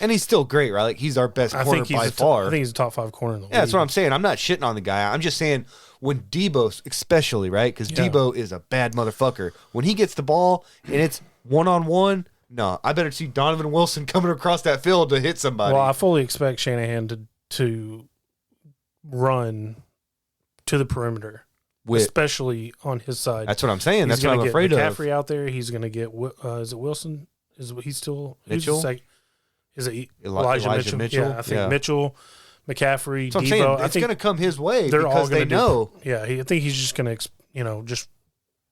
and he's still great, right? Like he's our best corner by far. I think he's a top 5 corner in the league. Yeah, that's what I'm saying. I'm not shitting on the guy. I'm just saying when Debo, especially, right? Because Debo is a bad motherfucker. When he gets the ball and it's 1-on-1, no, I better see Donovan Wilson coming across that field to hit somebody. Well, I fully expect Shanahan to run to the perimeter. Especially on his side. That's what I'm saying. That's what I'm afraid of. McCaffrey out there. He's going to get, is it Wilson? Is he still? Mitchell? Is it Elijah Mitchell? Yeah, I think Mitchell, McCaffrey, Debo. Saying, it's going to come his way they're because all they know. I think he's just going to, just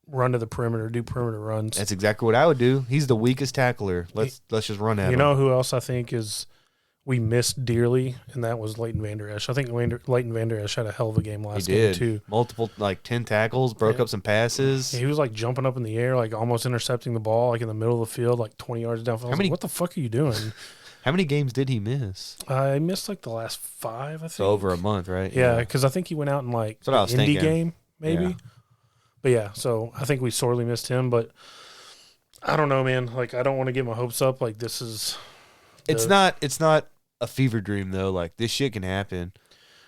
run to the perimeter, do perimeter runs. That's exactly what I would do. He's the weakest tackler. Let's just run at him. You know who else I think we missed dearly, and that was Leighton Vander Esch. I think Leighton Vander Esch had a hell of a game last game, too. Multiple, 10 tackles, broke up some passes. He was, jumping up in the air, almost intercepting the ball, in the middle of the field, 20 yards downfield. What the fuck are you doing? How many games did he miss? I missed, the last 5, I think. So over a month, right? Yeah, because I think he went out in, the Indy game, maybe. Yeah. But, yeah, so I think we sorely missed him. But I don't know, man. I don't want to get my hopes up. This is... It's not a fever dream, though. This shit can happen.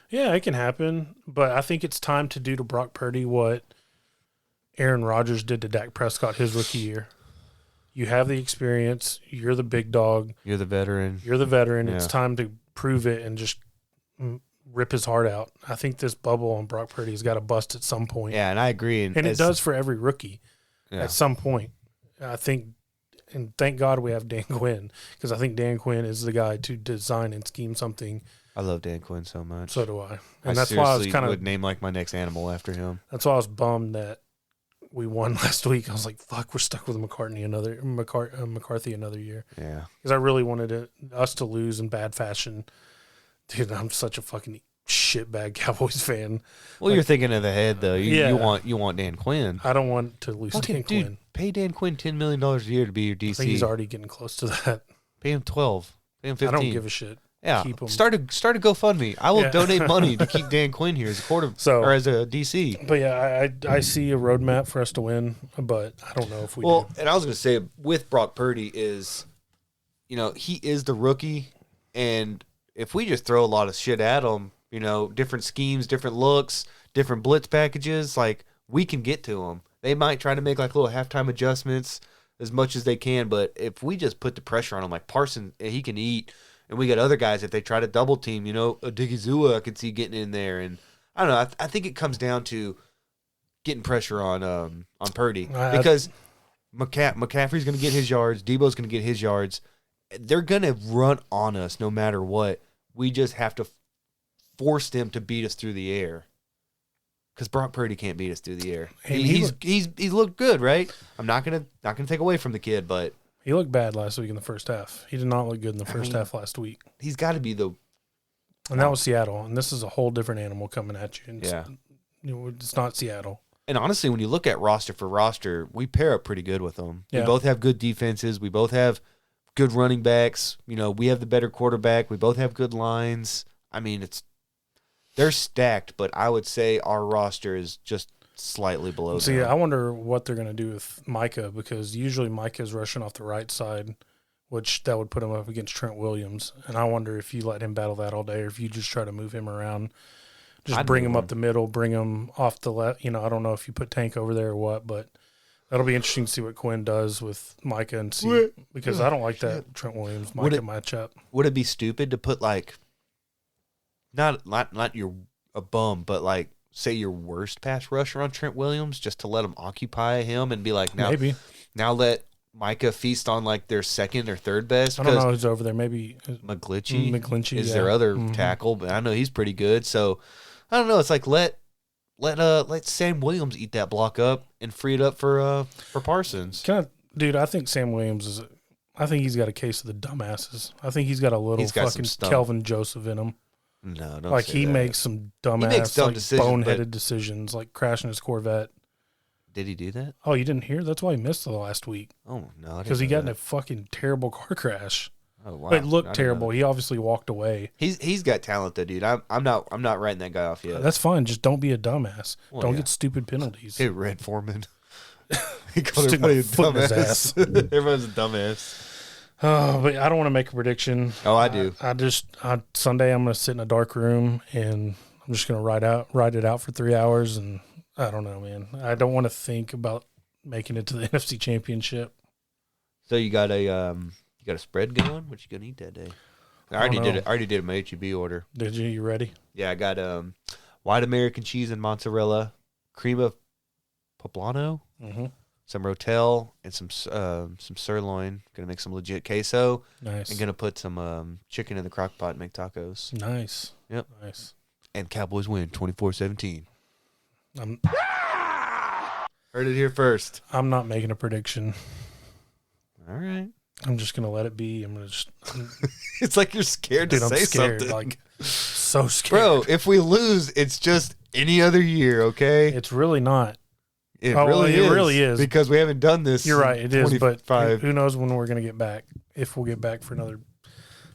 Yeah, it can happen. But I think it's time to do to Brock Purdy what Aaron Rodgers did to Dak Prescott his rookie year. You have the experience. You're the big dog. You're the veteran. Yeah. It's time to prove it and just rip his heart out. I think this bubble on Brock Purdy's got to bust at some point. Yeah, and I agree. And it does for every rookie at some point. I think... And thank God we have Dan Quinn, because I think Dan Quinn is the guy to design and scheme something. I love Dan Quinn so much. So do I. And I that's why I was would name my next animal after him. That's why I was bummed that we won last week. I was like, fuck, we're stuck with McCarthy another year. Yeah. Because I really wanted us to lose in bad fashion. Dude, I'm such a fucking shitbag Cowboys fan. Well, you're thinking of the head, though. You want Dan Quinn. I don't want to lose Dan Quinn. Pay Dan Quinn $10 million a year to be your DC. I think he's already getting close to that. Pay him 12. Pay him 15. I don't give a shit. Yeah. Keep him. Start a GoFundMe. I will donate money to keep Dan Quinn here as a or as a DC. But yeah, I see a roadmap for us to win, but I don't know if we do. Well, and I was going to say with Brock Purdy is, he is the rookie, and if we just throw a lot of shit at him, different schemes, different looks, different blitz packages, we can get to him. They might try to make little halftime adjustments as much as they can, but if we just put the pressure on him, Parsons, he can eat, and we got other guys if they try to double team, Odigizua I could see getting in there, and I don't know. I think it comes down to getting pressure on Purdy because McCaffrey's going to get his yards, Debo's going to get his yards. They're going to run on us no matter what. We just have to force them to beat us through the air. Because Brock Purdy can't beat us through the air. He's looked good, right? I'm not gonna take away from the kid, but he looked bad last week in the first half. He did not look good in the first half last week. He's got to be and that was Seattle, and this is a whole different animal coming at you. It's not Seattle. And honestly, when you look at roster for roster, we pair up pretty good with them. Yeah. We both have good defenses. We both have good running backs. We have the better quarterback. We both have good lines. I mean, they're stacked, but I would say our roster is just slightly below. See, I wonder what they're going to do with Micah, because usually Micah's rushing off the right side, which that would put him up against Trent Williams. And I wonder if you let him battle that all day, or if you just try to move him around, bring him up the middle, bring him off the left. I don't know if you put Tank over there or what, but that'll be interesting to see what Quinn does with Micah and see, because I don't like that Trent Williams-Micah matchup. Would it be stupid to put not you're a bum, but say your worst pass rusher on Trent Williams just to let him occupy him and be now let Micah feast on their second or third best? I don't know who's over there. Maybe McGlinchey is their other tackle, but I know he's pretty good. So I don't know. It's let Sam Williams eat that block up and free it up for Parsons. I think Sam Williams I think he's got a case of the dumbasses. I think he's got a little fucking Kelvin Joseph in him. No, don't say he that. makes some dumbass, boneheaded decisions, like crashing his Corvette. Did he do that? Oh, you didn't hear? That's why he missed the last week. Oh, no. Because he got in a fucking terrible car crash. Oh wow! But it looked terrible. He obviously walked away. He's got talent though, dude. I'm not writing that guy off yet. That's fine. Just don't be a dumbass. Don't get stupid penalties. Hey, Red Foreman. He called everybody a dumbass. Everyone's a dumbass. Oh, but I don't want to make a prediction. Oh, I do. Sunday I'm going to sit in a dark room and I'm just going to ride it out for 3 hours, and I don't know, man. I don't want to think about making it to the NFC Championship. So you got a spread going? What you gonna eat that day? I already did my HEB order. Did you? You ready? Yeah, I got white American cheese and mozzarella, cream of poblano, some rotel, and some sirloin. Gonna make some legit queso. Nice. And gonna put some chicken in the crock pot and make tacos. Nice. Yep. Nice. And Cowboys win 24-17. Heard it here first. I'm not making a prediction. All right. I'm just gonna let it be. I'm gonna just. It's like you're scared to say something. Like, so scared, bro. If we lose, it's just any other year, okay? It's really not. It really is because we haven't done this. You're right. It is, but who knows when we're gonna get back? If we'll get back for another,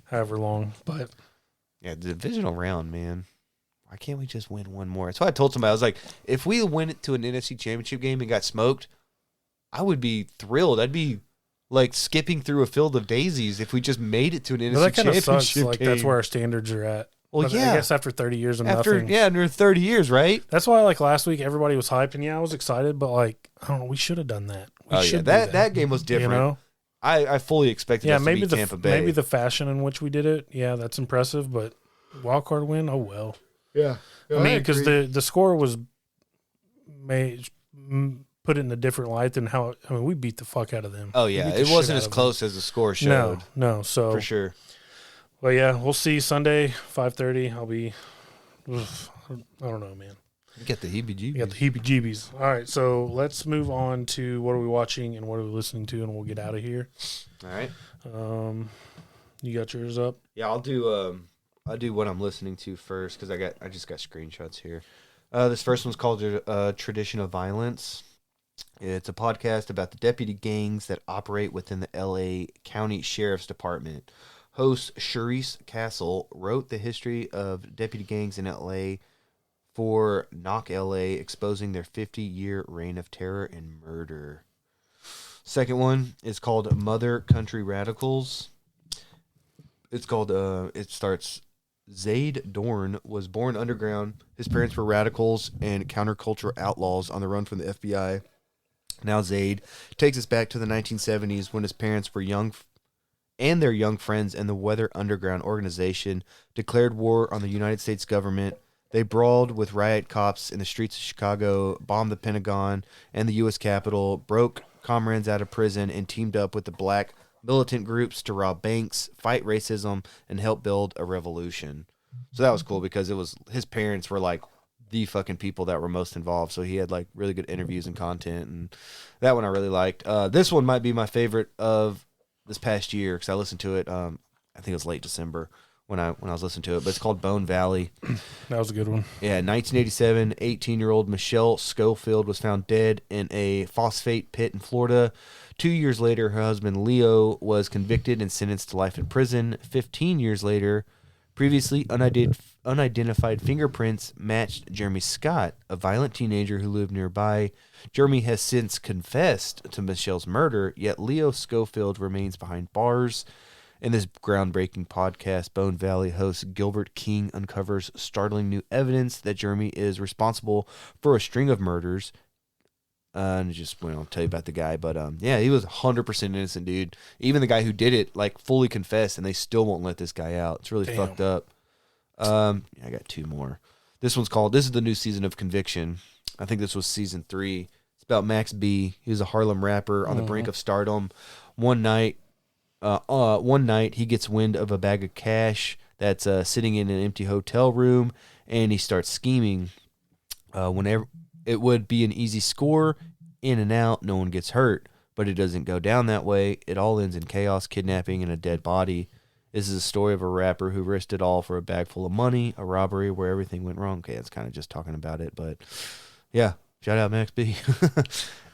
however long. But yeah, the divisional round, man. Why can't we just win one more? That's why I told somebody. I was like, if we went to an NFC Championship game and got smoked, I would be thrilled. I'd be like skipping through a field of daisies if we just made it to an NFC Championship sucks. game. Like, that's where our standards are at. Well, but yeah. I guess after 30 years of nothing. Yeah, under 30 years, right? That's why, like, last week, everybody was hyping. Yeah, I was excited, but, like, I don't know. We should have done that. That game was different. You know? I fully expected us to beat Tampa Bay. Maybe the fashion in which we did it, yeah, that's impressive, but wild card win, oh, well. Yeah. I mean, because the score was put it in a different light than how – I mean, we beat the fuck out of them. Oh, yeah. It wasn't as close as the score showed. No. So for sure. Well, yeah, we'll see Sunday, 5:30. I'll be I don't know, man. You got the heebie-jeebies. You got the heebie-jeebies. All right, so let's move on to what are we watching and what are we listening to, and we'll get out of here. All right. You got yours up? Yeah, I'll do what I'm listening to first because I just got screenshots here. This first one's called Tradition of Violence. It's a podcast about the deputy gangs that operate within the L.A. County Sheriff's Department. Host Charisse Castle wrote the history of deputy gangs in L.A. for Knock L.A., exposing their 50-year reign of terror and murder. Second one is called Mother Country Radicals. It's called, it starts, Zaid Dorn was born underground. His parents were radicals and counterculture outlaws on the run from the FBI. Now Zaid takes us back to the 1970s when his parents were young and their young friends and the Weather Underground organization declared war on the United States government. They brawled with riot cops in the streets of Chicago, bombed the Pentagon and the U.S. Capitol, broke comrades out of prison, and teamed up with the black militant groups to rob banks, fight racism, and help build a revolution. So that was cool because his parents were like the fucking people that were most involved. So he had like really good interviews and content, and that one I really liked. This one might be my favorite of this past year because I listened to it. I think it was late December when I was listening to it, but it's called Bone Valley. That was a good one. Yeah, 1987, 18-year-old Michelle Schofield was found dead in a phosphate pit in Florida. 2 years later, her husband Leo was convicted and sentenced to life in prison. 15 years later, previously unidentified fingerprints matched Jeremy Scott, a violent teenager who lived nearby. Jeremy has since confessed to Michelle's murder, yet Leo Schofield remains behind bars. In this groundbreaking podcast, Bone Valley host Gilbert King uncovers startling new evidence that Jeremy is responsible for a string of murders. And I'll tell you about the guy, but yeah, he was 100% innocent, dude. Even the guy who did it, like, fully confessed, and they still won't let this guy out. It's really fucked up. I got two more. This is the new season of Conviction. I think this was season 3. It's about Max B. He was a Harlem rapper on the brink of stardom. One night, he gets wind of a bag of cash that's sitting in an empty hotel room, and he starts scheming. Whenever it would be an easy score, in and out, no one gets hurt, but it doesn't go down that way. It all ends in chaos, kidnapping, and a dead body. This is a story of a rapper who risked it all for a bag full of money, a robbery where everything went wrong. Okay, that's kind of just talking about it, but yeah, shout out Max B.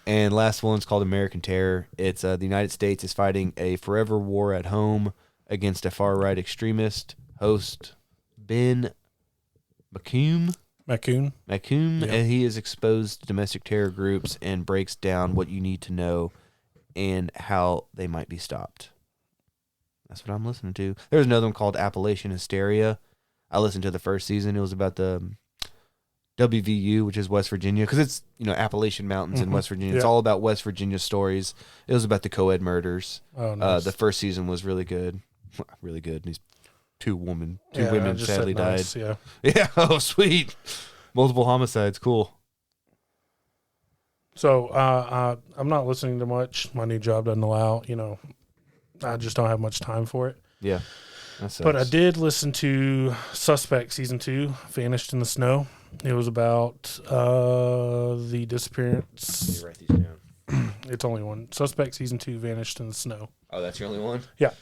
And last one's called American Terror. It's the United States is fighting a forever war at home. against a far-right extremist, host Ben McComb, Yep. and he is exposed to domestic terror groups and breaks down what you need to know and how they might be stopped. That's what I'm listening to. There's another one called Appalachian Hysteria. I listened to the first season. It was about the WVU, which is West Virginia, because it's, Appalachian Mountains in West Virginia. It's all about West Virginia stories. It was about the co-ed murders. Oh, nice. The first season was really good. Really good. These two women sadly died. Nice, yeah. Yeah, oh, sweet. Multiple homicides. Cool. So I'm not listening to much. My new job doesn't allow, I just don't have much time for it. Yeah. That sucks. But I did listen to Suspect Season 2, Vanished in the Snow. It was about the disappearance. Let me write these down. It's only one. Suspect Season 2, Vanished in the Snow. Oh, that's your only one? Yeah.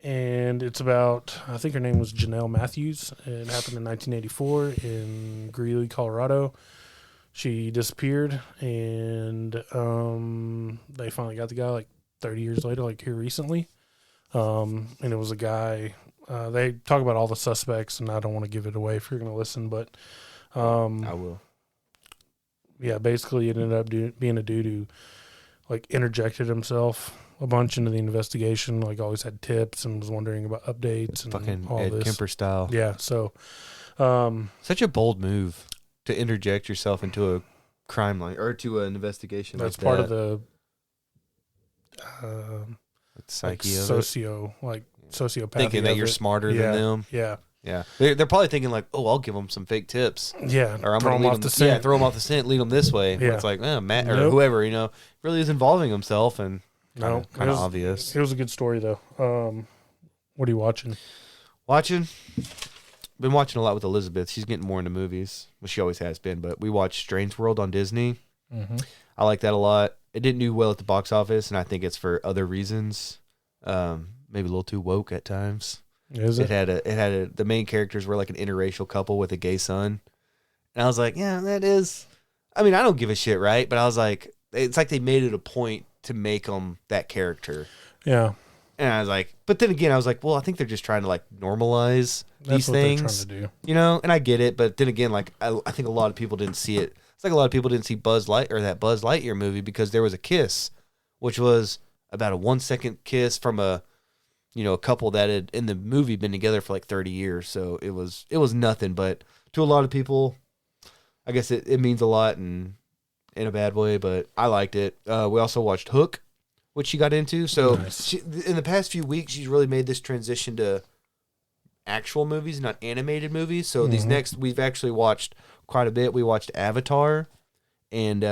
And it's about, I think her name was Janelle Matthews. It happened in 1984 in Greeley, Colorado. She disappeared, and they finally got the guy like 30 years later, like here recently. And it was a guy. They talk about all the suspects, and I don't want to give it away if you're going to listen, but I will. Yeah, basically it ended up being a dude who like interjected himself a bunch into the investigation, like always had tips and was wondering about updates and fucking all Ed this. Kemper style. Yeah, so such a bold move to interject yourself into a crime line or to an investigation. That's like part that. of the psyche of sociopathy. Thinking that you're it. smarter than them. Yeah. Yeah. They're probably thinking like, oh, I'll give them some fake tips. Yeah. Or I'm throw going them to off the scent. Yeah, throw them off the scent, lead them this way. Yeah. It's like, Matt or Nope. whoever, really is involving himself and No, kind of obvious. It was a good story though. What are you watching? Been watching a lot with Elizabeth. She's getting more into movies. Well, she always has been, but we watched Strange World on Disney. Mm-hmm. I like that a lot. It didn't do well at the box office, and I think it's for other reasons. Maybe a little too woke at times. Is it? The main characters were like an interracial couple with a gay son. And I was like, yeah, that is, I mean, I don't give a shit, right? But I was like, it's like they made it a point to make them that character. Yeah. And I was like, but then again, I was like, well, I think they're just trying to like normalize these what things. they're trying to do. And I get it. But then again, like, I think a lot of people didn't see it. It's like a lot of people didn't see that Buzz Lightyear movie because there was a kiss, which was about a 1 second kiss from a couple that had in the movie been together for like 30 years. So it was nothing, but to a lot of people, I guess it means a lot and in a bad way, but I liked it. We also watched Hook, which she got into. So nice. In the past few weeks, she's really made this transition to actual movies, not animated movies. So we've actually watched quite a bit. We watched Avatar, and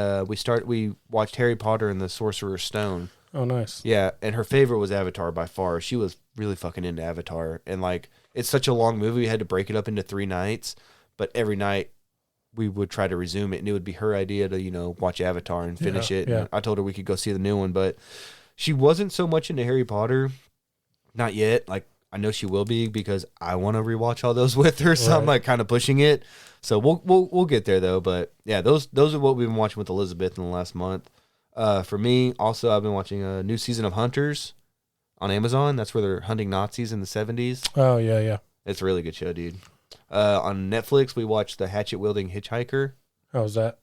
we watched Harry Potter and the Sorcerer's Stone. Oh, nice. Yeah, and her favorite was Avatar by far. She was really fucking into Avatar, and like it's such a long movie, we had to break it up into 3 nights. But every night we would try to resume it, and it would be her idea to watch Avatar and finish it. Yeah. And I told her we could go see the new one, but she wasn't so much into Harry Potter, not yet. Like I know she will be because I want to rewatch all those with her, so I'm like kind of pushing it. So we'll get there though. But yeah, those are what we've been watching with Elizabeth in the last month. For me, also, I've been watching a new season of Hunters on Amazon. That's where they're hunting Nazis in the 70s. Oh, yeah. It's a really good show, dude. On Netflix, we watched The Hatchet-Wielding Hitchhiker. How was that?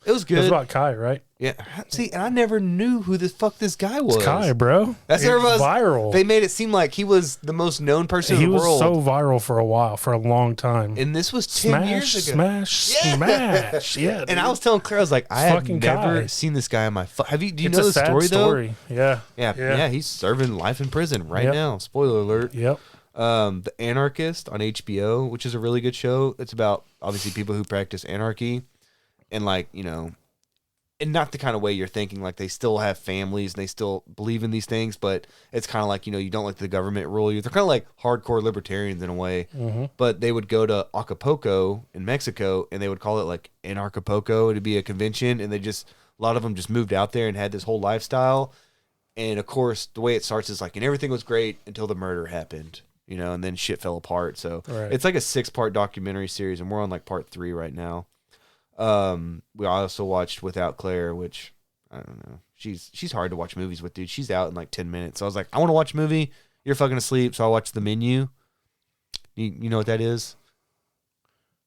It was good. It was about Kai, right? Yeah. See, and I never knew who the fuck this guy was. It's Kai, bro. That's it's everybody's viral. They made it seem like he was the most known person in the world. He was so viral for a long time. And this was 10 years ago. Smash. Yeah. And I was telling Claire, I was like, I have never Kai. seen this guy in my Do you it's know a the sad story, though? Yeah. Yeah, he's serving life in prison right now. Spoiler alert. Yep. The Anarchist on HBO, which is a really good show. It's about obviously people who practice anarchy and and not the kind of way you're thinking, like they still have families and they still believe in these things, but it's kind of like, you don't let the government rule you. They're kind of like hardcore libertarians in a way, but they would go to Acapulco in Mexico and they would call it like Anarchapulco to be a convention. And a lot of them just moved out there and had this whole lifestyle. And of course, the way it starts is like, and everything was great until the murder happened, and then shit fell apart. So It's like a 6-part documentary series and we're on like part 3 right now. We also watched Without Claire, which I don't know. She's hard to watch movies with, dude. She's out in like 10 minutes. So I was like, I want to watch a movie. You're fucking asleep, so I watched The Menu. You know what that is?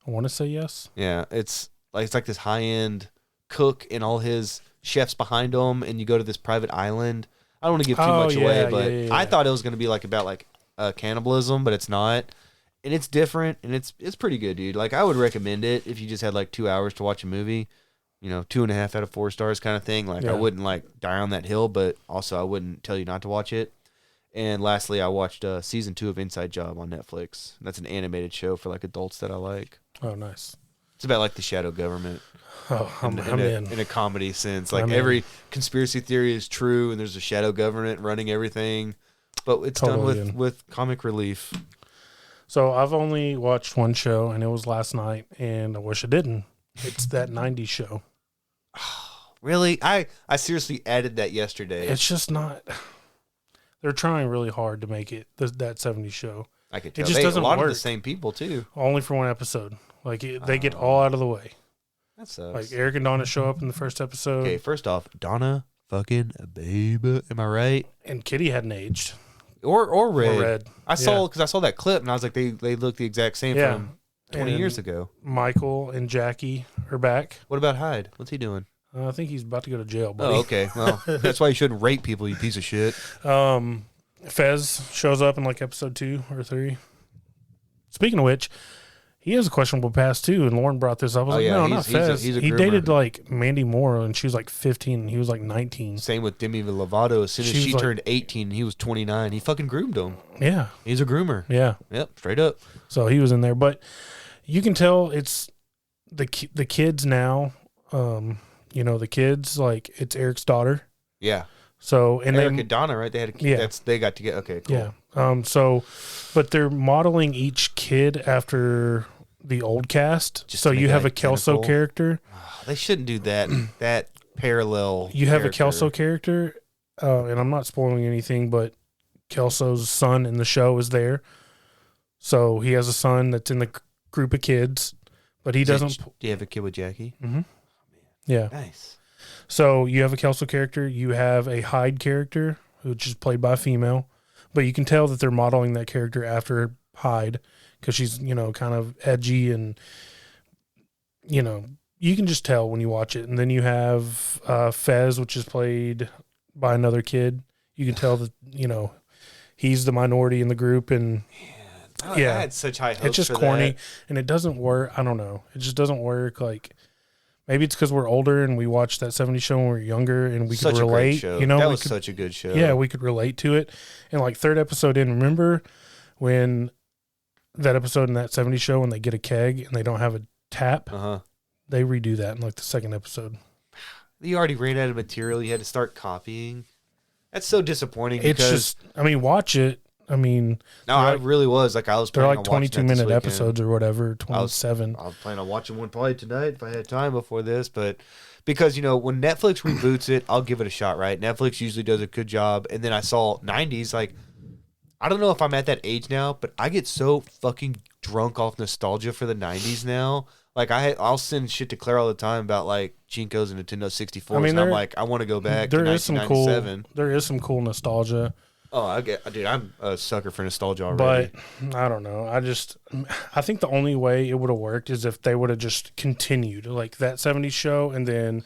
I want to say yes. Yeah, it's like this high-end cook and all his chefs behind him, and you go to this private island. I don't want to give too much away, but I thought it was going to be like about like cannibalism, but it's not. And it's different, and it's pretty good, dude. Like, I would recommend it if you just had like 2 hours to watch a movie. 2.5 out of 4 stars kind of thing. Like, I wouldn't like die on that hill, but also I wouldn't tell you not to watch it. And lastly, I watched season 2 of Inside Job on Netflix. That's an animated show for like adults that I like. Oh, nice. It's about like the shadow government. Oh, I'm in. In a comedy sense. Like, every conspiracy theory is true, and there's a shadow government running everything. But it's done with comic relief. So I've only watched one show, and it was last night, and I wish I didn't. It's that 90s show. Really? I seriously added that yesterday. It's just not. They're trying really hard to make it that 70s show. I could tell. It just doesn't a lot work. of the same people, too. Only for one episode. Like, they get all out of the way. That sucks. Like, Eric and Donna show up in the first episode. Okay, first off, Donna fucking baby. Am I right? And Kitty hadn't aged. Or Red. Or Red. I saw that clip, and I was like, they look the exact same from 20 years ago. Michael and Jackie are back. What about Hyde? What's he doing? I think he's about to go to jail, buddy. Oh, okay. Well, that's why you shouldn't rape people, you piece of shit. Fez shows up in like episode 2 or 3. Speaking of which, he has a questionable past too, and Lauren brought this up. I was no, not Fez. He's a he groomer. dated like Mandy Moore, and she was like 15, and he was like 19. Same with Demi Lovato. As soon as she turned 18, he was 29. He fucking groomed him. Yeah. He's a groomer. Yeah. Yep, straight up. So he was in there. But you can tell it's the kids now, the kids, like, it's Eric's daughter. Yeah. So, and Eric and Donna, right? They had a kid. Yeah. They got to get, okay, cool. Yeah. But they're modeling each kid after the old cast. Just so you have a identical. Kelso character. They shouldn't do that. That parallel. You have a Kelso character, and I'm not spoiling anything, but Kelso's son in the show is there. So he has a son that's in the group of kids, but he doesn't. Do you have a kid with Jackie? Mm-hmm. Oh, yeah. Nice. So you have a Kelso character. You have a Hyde character, which is played by a female. But you can tell that they're modeling that character after Hyde because she's, kind of edgy and, you can just tell when you watch it. And then you have Fez, which is played by another kid. You can tell that, he's the minority in the group. And I had such high hopes. It's just for corny that. and it doesn't work. I don't know. It just doesn't work. Like, maybe it's because we're older and we watched that 70s show when we were younger and we could relate. Great show. That was such a good show. Yeah, we could relate to it. And like third episode in, remember when that episode in that 70s show when they get a keg and they don't have a tap? Uh-huh. They redo that in like the second episode. You already ran out of material. You had to start copying. That's so disappointing. It's just, watch it. No, I really was. Like, I was they're planning like on 22-minute episodes or whatever, 27. I was planning on watching one probably tonight if I had time before this, but because, when Netflix reboots it, I'll give it a shot, right? Netflix usually does a good job. And then I saw 90s, like, I don't know if I'm at that age now, but I get so fucking drunk off nostalgia for the 90s now. Like, I'll send shit to Claire all the time about, like, Jinko's and Nintendo 64s, and I'm like, I want to go back to 1997. There is some cool nostalgia. Oh, dude, I'm a sucker for nostalgia already. But I don't know. I think the only way it would have worked is if they would have just continued like that 70s show and then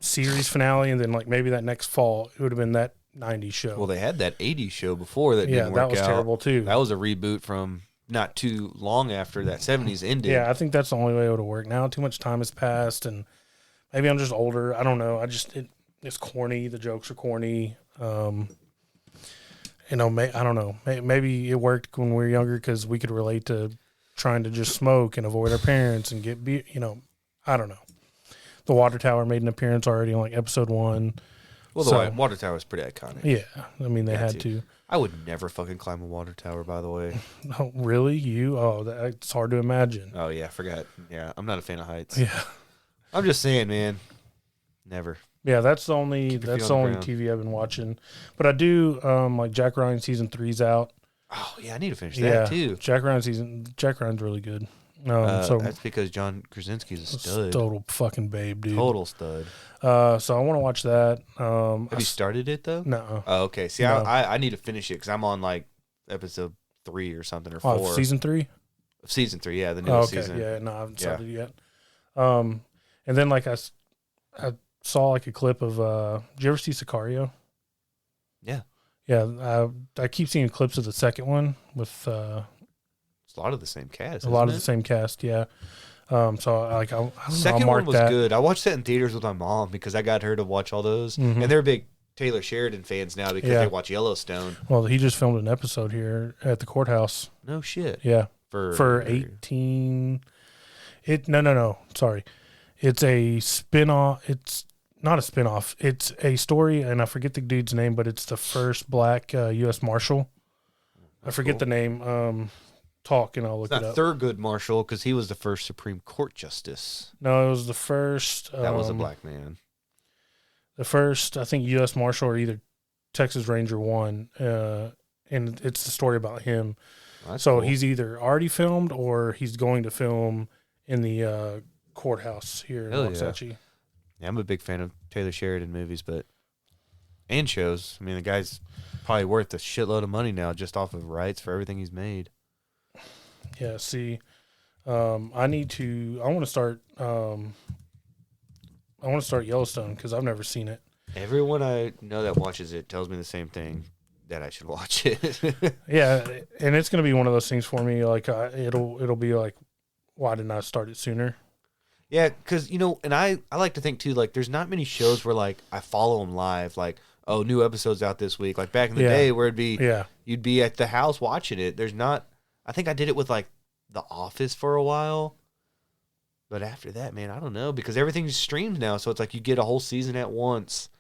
series finale and then like maybe that next fall it would have been that 90s show. Well, they had that 80s show before that didn't work out. That was terrible too. That was a reboot from not too long after that 70s ended. Yeah, I think that's the only way it would have worked. Now too much time has passed and maybe I'm just older. I don't know. It's corny. The jokes are corny. I don't know. Maybe it worked when we were younger because we could relate to trying to just smoke and avoid our parents and get beer. I don't know. The water tower made an appearance already in like episode 1. Well, the water tower is pretty iconic. Yeah, they had to. I would never fucking climb a water tower, by the way. Oh, really? You? Oh, it's hard to imagine. Oh yeah, I forgot. Yeah, I'm not a fan of heights. Yeah, I'm just saying, man. Never. Yeah, that's the only TV I've been watching. But I do like Jack Ryan season 3's out. Oh yeah, I need to finish that too. Jack Ryan's really good. So that's because John Krasinski's a stud. Total fucking babe, dude. Total stud. So I want to watch that. Have you started it though? No. Oh, okay. See, no. I need to finish it because I'm on like episode 3 or something or 4. Season 3. Season 3, yeah, the newest okay. season. Yeah, no, I haven't started yet. And then like I saw like a clip of. Did you ever see Sicario? Yeah. Yeah, I keep seeing clips of the second one with. It's a lot of the same cast. A lot of the same cast, yeah. So I don't know. Second one was good. I watched that in theaters with my mom because I got her to watch all those, and they're big Taylor Sheridan fans now because they watch Yellowstone. Well, he just filmed an episode here at the courthouse. No shit. Yeah. For 18. No. Sorry. It's a spin-off. It's not a spin-off. It's a story, and I forget the dude's name, but it's the first black U.S. Marshal. I forget the name. Talk, and I'll look it up. Thurgood Marshall, because he was the first Supreme Court justice. No, it was the first. That was a black man. The first, I think, U.S. Marshal or either Texas Ranger 1, and it's the story about him. So cool. He's either already filmed or he's going to film in the courthouse here in Waxahachie. Yeah, I'm a big fan of Taylor Sheridan movies, and shows. I mean, the guy's probably worth a shitload of money now just off of rights for everything he's made. Yeah, see, I want to start Yellowstone because I've never seen it. Everyone I know that watches it tells me the same thing, that I should watch it. Yeah, and it's going to be one of those things for me. Like it'll be like, why didn't I start it sooner? Yeah, because and I like to think too. Like, there's not many shows where like I follow them live. Like, oh, new episodes out this week. Like back in the day, where you'd be at the house watching it. There's not. I think I did it with like The Office for a while, but after that, man, I don't know because everything's streamed now. So it's like you get a whole season at once.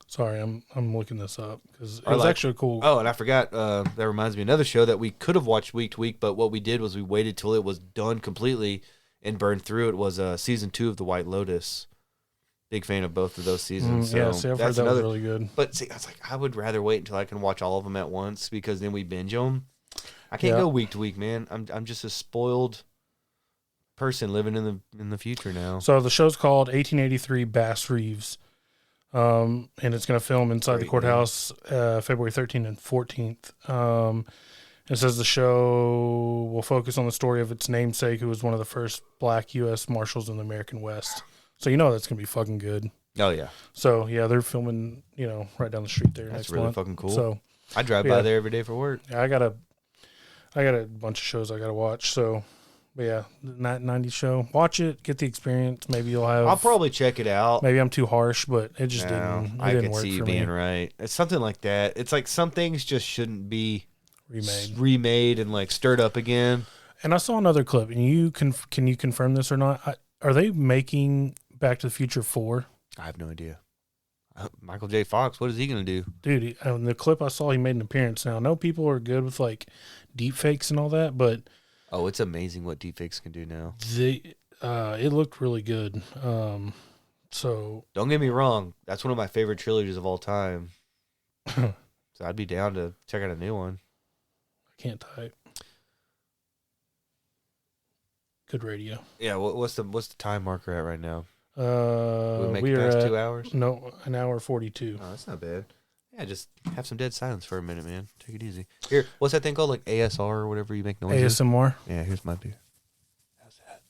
Sorry, I'm looking this up because it was actually cool. Oh, and I forgot. That reminds me of another show that we could have watched week to week, but what we did was we waited till it was done completely and burned through it. Was season 2 of The White Lotus. Big fan of both of those seasons. Yeah, see, I've heard that was really good. But see, I was like, I would rather wait until I can watch all of them at once because then we binge them. I can't go week to week, man. I'm just a spoiled person living in the future now. So the show's called 1883 Bass Reeves. And it's going to film inside the courthouse February 13th and 14th. It says the show will focus on the story of its namesake, who was one of the first black U.S. Marshals in the American West. So that's going to be fucking good. Oh, yeah. So, yeah, they're filming, right down the street there. That's really fucking cool. So I drive by there every day for work. Yeah, I got a bunch of shows I got to watch. So, but yeah, the 90s show. Watch it, get the experience. Maybe you'll have. I'll probably check it out. Maybe I'm too harsh, but it just didn't. I didn't could work see you for being me. right. It's something like that. It's like some things just shouldn't be remade and like stirred up again. And I saw another clip, and can you confirm this or not? Are they making Back to the Future 4? I have no idea. Michael J. Fox, what is he going to do? Dude, in the clip I saw, he made an appearance. Now, I know people are good with like deep fakes and all that, but oh, it's amazing what deep fakes can do now. It looked really good. So don't get me wrong, that's one of my favorite trilogies of all time. So I'd be down to check out a new one. I can't type. Good radio. Yeah, what's the time marker at right now? We are at 2 hours. No, an hour 42. Oh, that's not bad. Yeah, just have some dead silence for a minute, man. Take it easy. Here, what's that thing called? Like ASR or whatever you make noises. ASMR. Yeah, here's my beer. How's that?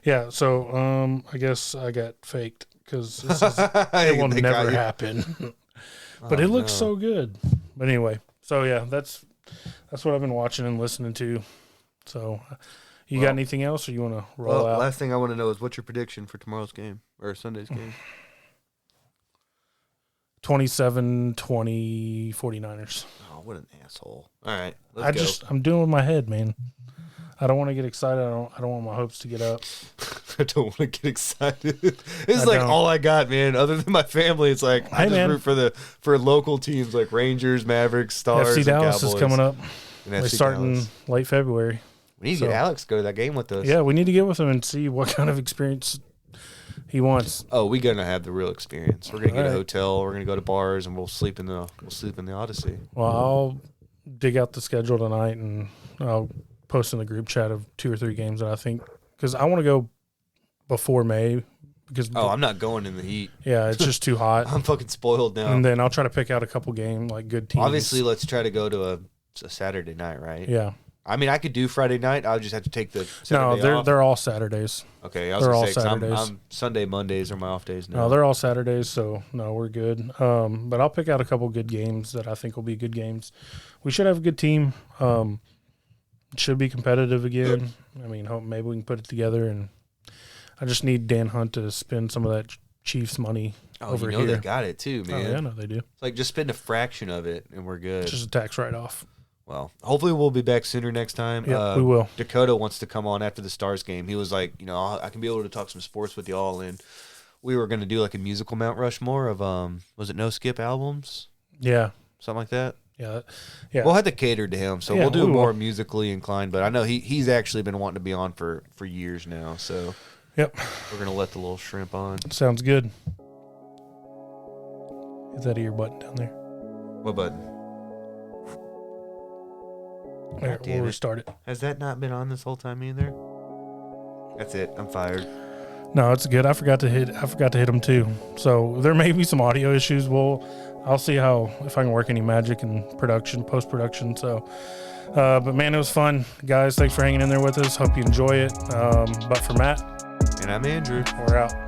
Yeah, so I guess I got faked because it will never happen. But it looks so good. But anyway, so yeah, that's what I've been watching and listening to. So. You got anything else, or you want to roll out? Last thing I want to know is what's your prediction for tomorrow's game or Sunday's game? 27-20 49ers. Oh, what an asshole! All right, let's go. I'm doing with my head, man. I don't want to get excited. I don't want my hopes to get up. I don't want to get excited. This is like all I got, man. Other than my family, it's like I just root for local teams like Rangers, Mavericks, Stars, FC Dallas Cowboys. is coming up. We're starting late February. We need to get Alex to go to that game with us. Yeah, we need to get with him and see what kind of experience he wants. Oh, we're gonna have the real experience. We're gonna get a hotel. We're gonna go to bars, and we'll sleep in the Odyssey. Well, I'll dig out the schedule tonight, and I'll post in the group chat of 2 or 3 games that I think, because I want to go before May, because I'm not going in the heat. Yeah, it's just too hot. I'm fucking spoiled now. And then I'll try to pick out a couple good teams. Obviously, let's try to go to a Saturday night, right? Yeah. I mean, I could do Friday night. I'll just have to take the Saturday off. They're all Saturdays. Okay, I was going to say, I'm Sunday, Mondays are my off days now. No, they're all Saturdays, so no, we're good. But I'll pick out a couple good games that I think will be good games. We should have a good team. It should be competitive again. I mean, maybe we can put it together, and I just need Dan Hunt to spend some of that Chiefs money over here. They got it too, man. Oh, yeah, no, they do. It's like just spend a fraction of it, and we're good. Just a tax write-off. Well, hopefully we'll be back sooner next time. Yeah, we will. Dakota wants to come on after the Stars game. He was like, I can be able to talk some sports with y'all, and we were going to do like a musical Mount Rushmore of was it No Skip albums? Yeah, something like that. Yeah. We'll have to cater to him, so we'll do more musically inclined. But I know he's actually been wanting to be on for years now. So yep, we're gonna let the little shrimp on. Sounds good. Is that your button down there? What button? There, we'll restart it. Has that not been on this whole time either? That's it. I'm fired. No, it's good. I forgot to hit them too. So there may be some audio issues. I'll see if I can work any magic in post production. So, but man, it was fun, guys. Thanks for hanging in there with us. Hope you enjoy it. But for Matt and I'm Andrew, we're out.